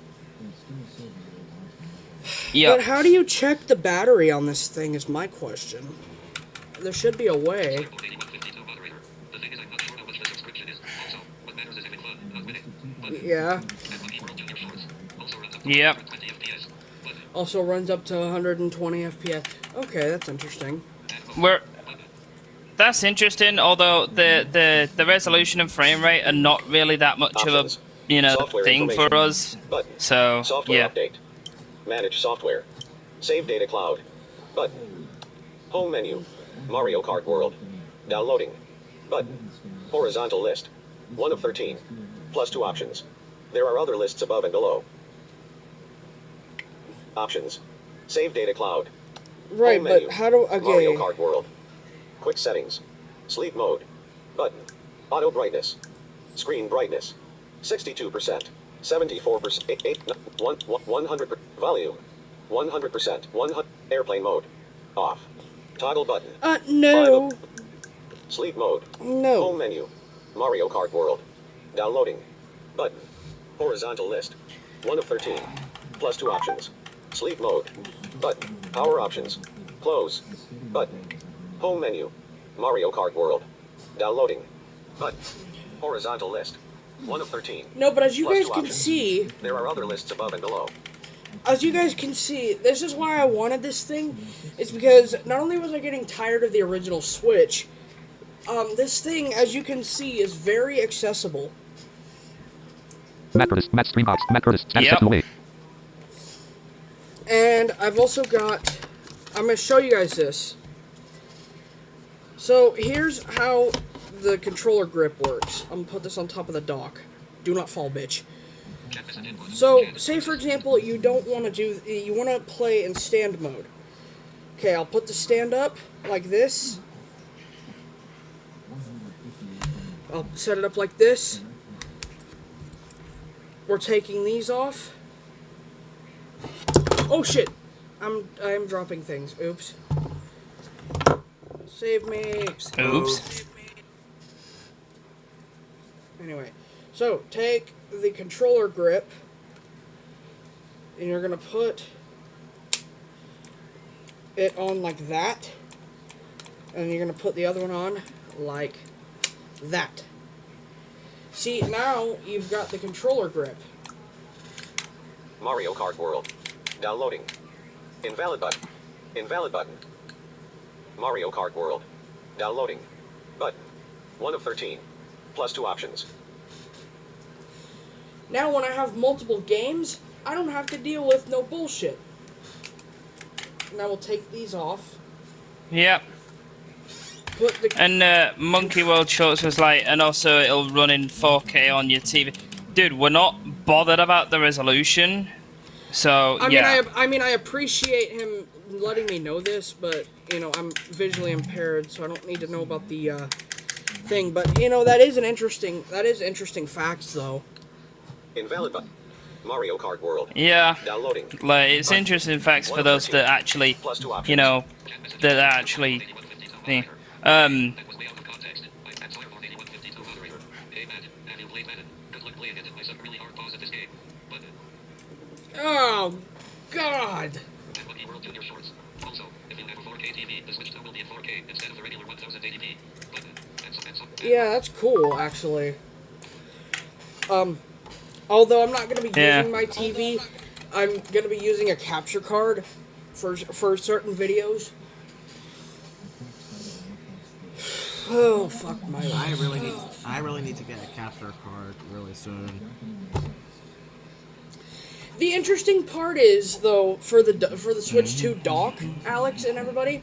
Yep. But how do you check the battery on this thing is my question. There should be a way. Yeah. Yep. Also runs up to 120 FPS. Okay, that's interesting. That's interesting, although the resolution and frame rate are not really that much Options. of a, you know, Software thing for information. us. Button. So, Software yeah. update. Manage software. Save data cloud. Button. Home menu. Mario Kart World. Downloading. Button. Horizontal list. 1 of 13. Plus 2 options. There are other lists above and below. Options. Save data cloud. Right, Home menu. but how do... Mario Okay. Kart World. Quick settings. Sleep mode. Button. Auto brightness. Screen brightness. 62%. 74%. 100%. Volume. 100%. 100. Airplane mode. Off. Toggle button. No. Sleep mode. No. Home menu. Mario Kart World. Downloading. Button. Horizontal list. 1 of 13. Plus 2 options. Sleep mode. Button. Power options. Close. Button. Home menu. Mario Kart World. Downloading. Button. Horizontal list. 1 of 13. No, but as you Plus guys 2 can options. see... There are other lists above and below. As you guys can see, this is why I wanted this thing. It's because not only was I getting tired of the original Switch, this thing, as you can see, is very accessible. Macros, Matt Streambox, Macros, 10 steps away. And I've also got... I'm going to show you guys this. So, here's how the controller grip works. I'm going to put this on top of the dock. Do not fall, bitch. So, say for example, you don't want to do... You want to play in stand mode. Okay, I'll put the stand up like this. I'll set it up like this. We're taking these off. Oh shit! I'm dropping things. Oops. Save me. Oops. Anyway, so take the controller grip. And you're gonna put it on like that. And you're gonna put the other one on like that. See, now you've got the controller grip. Mario Kart World. Downloading. Invalid button. Invalid button. Mario Kart World. Downloading. Button. 1 of 13. Plus 2 options. Now when I have multiple games, I don't have to deal with no bullshit. Now we'll take these off. Yep. And Monkey World Shorts was like, and also it'll run in 4K on your TV. Dude, we're not bothered about the resolution, so yeah. I mean, I appreciate him letting me know this, but you know, I'm visually impaired, so I don't need to know about the thing. But you know, that is interesting facts, though. Invalid button. Mario Kart World. Yeah. Downloading. Like, it's interesting facts for those that actually, you know, that actually. Oh, God. Yeah, that's cool, actually. Although I'm not going to be using my TV, I'm going to be using a capture card for certain videos. Oh, fuck my life. I really need to get a capture card really soon. The interesting part is, though, for the Switch 2 dock, Alex and everybody,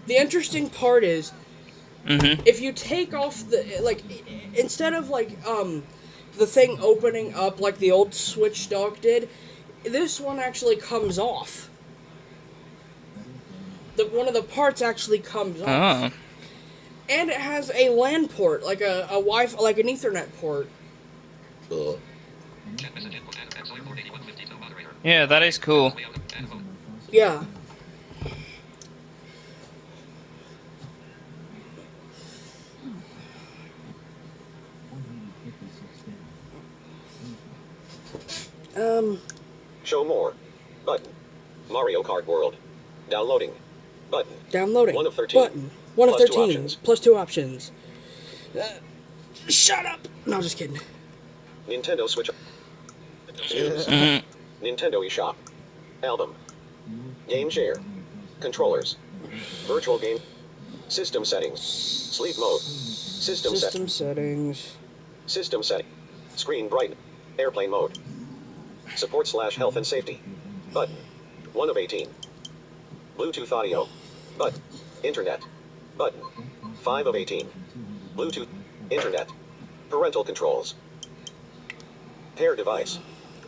the interesting part is, if you take off the, like, instead of, like, the thing opening up like the old Switch dock did, this one actually comes off. One of the parts actually comes off. And it has a LAN port, like a Wi-Fi, like an Ethernet port. Yeah, that is cool. Yeah. Show more. Button. Mario Kart World. Downloading. Button. Downloading. 1 of 13. Button. 1 of Plus 2 13. options. Plus 2 options. Shut up! No, just kidding. Nintendo Switch. Nintendo eShop. Album. Game share. Controllers. Virtual game. System settings. Sleep mode. System settings. System setting. Screen bright. Airplane mode. Support / health and safety. Button. 1 of 18. Bluetooth audio. Button. Internet. Button. 5 of 18. Bluetooth. Internet. Parental controls. Pair device.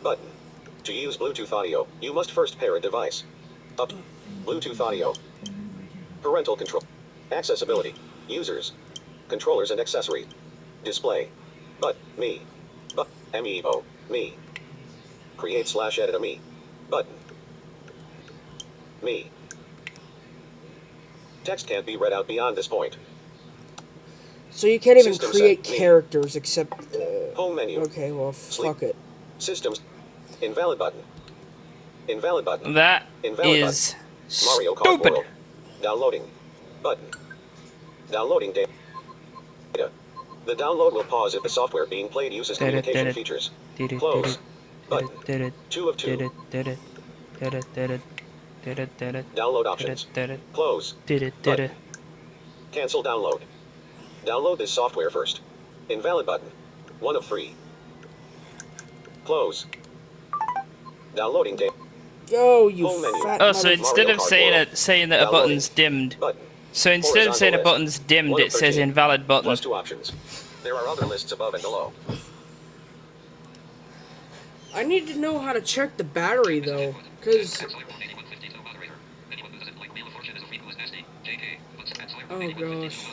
Button. To use Bluetooth audio, you must first pair a device. Up. Bluetooth audio. Parental control. Accessibility. Users. Controllers and accessories. Display. But. Me. But. Amiibo. Me. Create / edit a me. Button. Me. Text can't be read out beyond this point. So you can't even System create set. Me. characters except... Home menu. Okay, well, fuck it. Systems. Invalid button. Invalid button. That Invalid is button. Mario Kart stupid. World. Downloading. Button. Downloading data. The download will pause if the software being played uses communication features. Close. Button. 2 of 2. Download options. Close. Button. Cancel download. Download this software first. Invalid button. 1 of 3. Close. Downloading data. Oh, you Home menu. fat Oh, so mother- instead of saying that a button's dimmed, so instead of saying a button's dimmed, it says invalid button. Plus 2 options. There are other lists above and below. I need to know how to check the battery, though, because... Oh, gosh.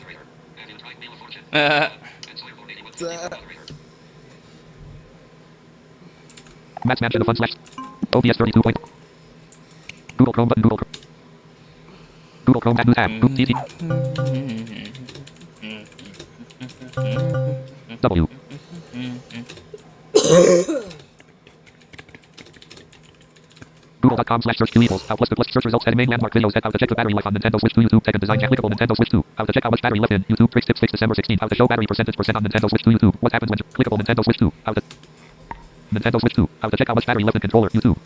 Matt's Mansion of Fun / OBS 32 point. Google Chrome button. Google Chrome tab. News tab. TC. W. Google.com/search Q equals out plus search results heading main landmark videos. How to check the battery life on Nintendo Switch 2. YouTube tech and design clickable Nintendo Switch 2. How to check how much battery left in YouTube. Trick tips December 16. How to show battery percentage on Nintendo Switch 2. YouTube. What happens when clickable Nintendo Switch 2. How to Nintendo Switch 2. How to check how much battery left in controller. YouTube.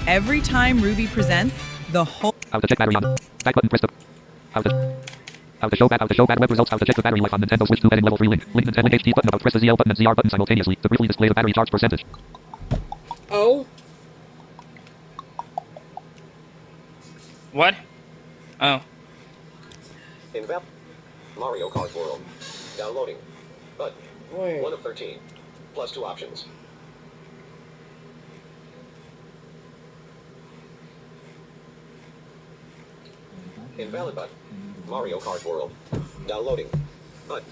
Every time Ruby presents, the whole... How to check battery on back button press the how to show back web results. How to check the battery life on Nintendo Switch 2 heading level 3 link Nintendo HD button about press the ZL button and ZR button simultaneously to briefly display the battery charge percentage. Oh. What? Oh. Mario Kart World. Downloading. Button. Wait. 1 of 13. Plus 2 options. Invalid button. Mario Kart World. Downloading. Button.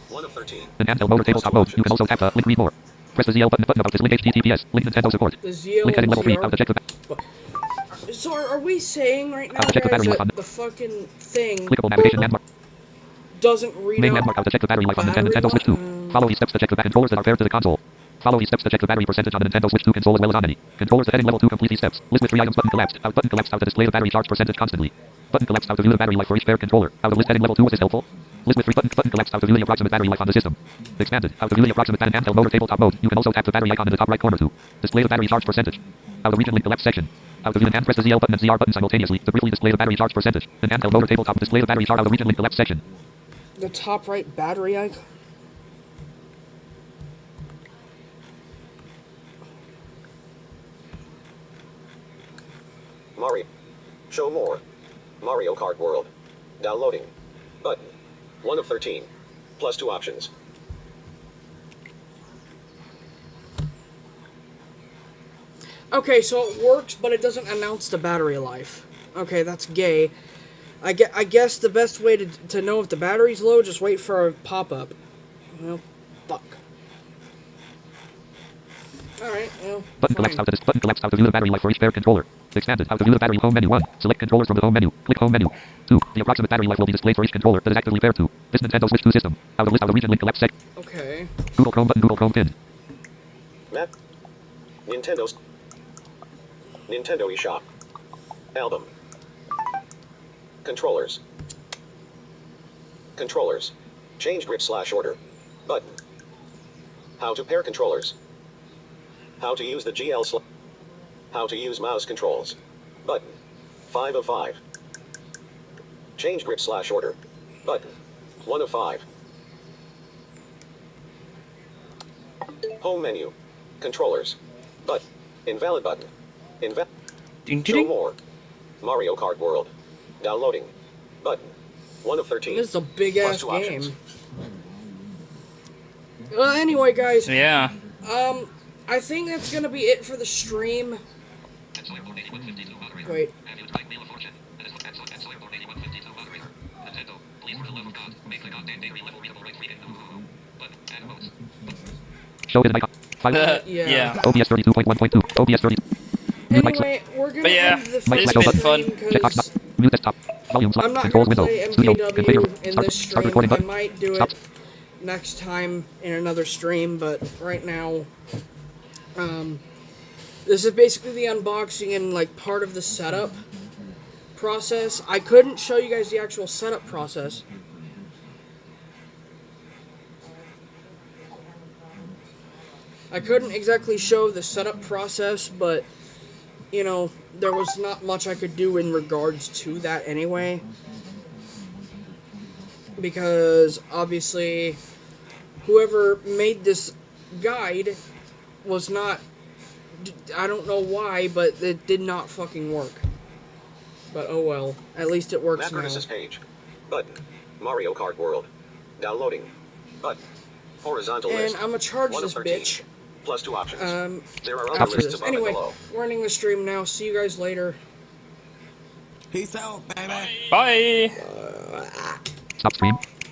1 of 13. And handheld motor tabletop mode. You can also tap the link read more. Press the ZL button about this link HTTPS. Link Nintendo support. The ZL link heading level 3. ZR? How to check the So are we saying right now, how to check the guys, battery life that on the fucking thing clickable navigation landmark. doesn't read Main out landmark. How to check the battery life on the Nintendo Switch 2. Follow these steps to check the controllers that are paired to the console. Follow these steps to check the battery percentage on the Nintendo Switch 2 console as well as on any controllers. Heading level 2. Complete these steps. List with 3 items. Button collapsed. Out button collapsed. How to display the battery charge percentage constantly. Button collapsed. How to view the battery life for each paired controller. How to list heading level 2. Was this helpful? List with 3 button collapsed. How to view the approximate battery life on the system. Expanded. How to view the approximate battery handheld motor tabletop mode. You can also tap the battery icon in the top right corner to display the battery charge percentage. How to region link collapse section. How to view and press the ZL button and ZR button simultaneously to briefly display the battery charge percentage. And handheld motor tabletop display the battery charge. How to region link collapse section. the top right battery icon. Mario. Show more. Mario Kart World. Downloading. Button. 1 of 13. Plus 2 options. Okay, so it works, but it doesn't announce the battery life. Okay, that's gay. I guess the best way to know if the battery's low, just wait for a pop-up. Well, fuck. Alright, well, button collapse how to view the battery life for each paired controller. Expanded. How to view the battery home menu. 1. Select controllers from the home menu. Click home menu. 2. The approximate battery life will be displayed for each controller that is actively paired to this Nintendo Switch 2 system. How to list how the region link collapse sec. Okay. Google Chrome button. Google Chrome pin. Map. Nintendo eShop. Album. Controllers. Controllers. Change grip/order. Button. How to pair controllers. How to use the GL How to use mouse controls. Button. 5 of 5. Change grip/order. Button. 1 of 5. Home menu. Controllers. Button. Invalid button. Show more. Mario Kart World. Downloading. Button. 1 of 13. This is a big ass Plus 2 game. options. Well, anyway, guys. Yeah. I think that's gonna be it for the stream. Wait. Show hidden icon. Yeah. OBS 32.1.2. OBS 30. Anyway, we're gonna end the it's been fun. because Mute desktop. Volume I'm not controls gonna window. play Studio. MKW Configure. in Start. this Start stream. recording I button. might do Stop. it next time in another stream, but right now, this is basically the unboxing and like part of the setup process. I couldn't show you guys the actual setup process. I couldn't exactly show the setup process, but you know, there was not much I could do in regards to that anyway. Because obviously, whoever made this guide was not, I don't know why, but it did not fucking work. But oh well, at least it works now. Map page. Button. Mario Kart World. Downloading. Button. Horizontal And list. I'm gonna charge 1 of this 13. bitch. Plus 2 options. There are other After lists this. above and Anyway, below. we're ending the stream now. See you guys later. Peace out, baby. Bye. Stop stream.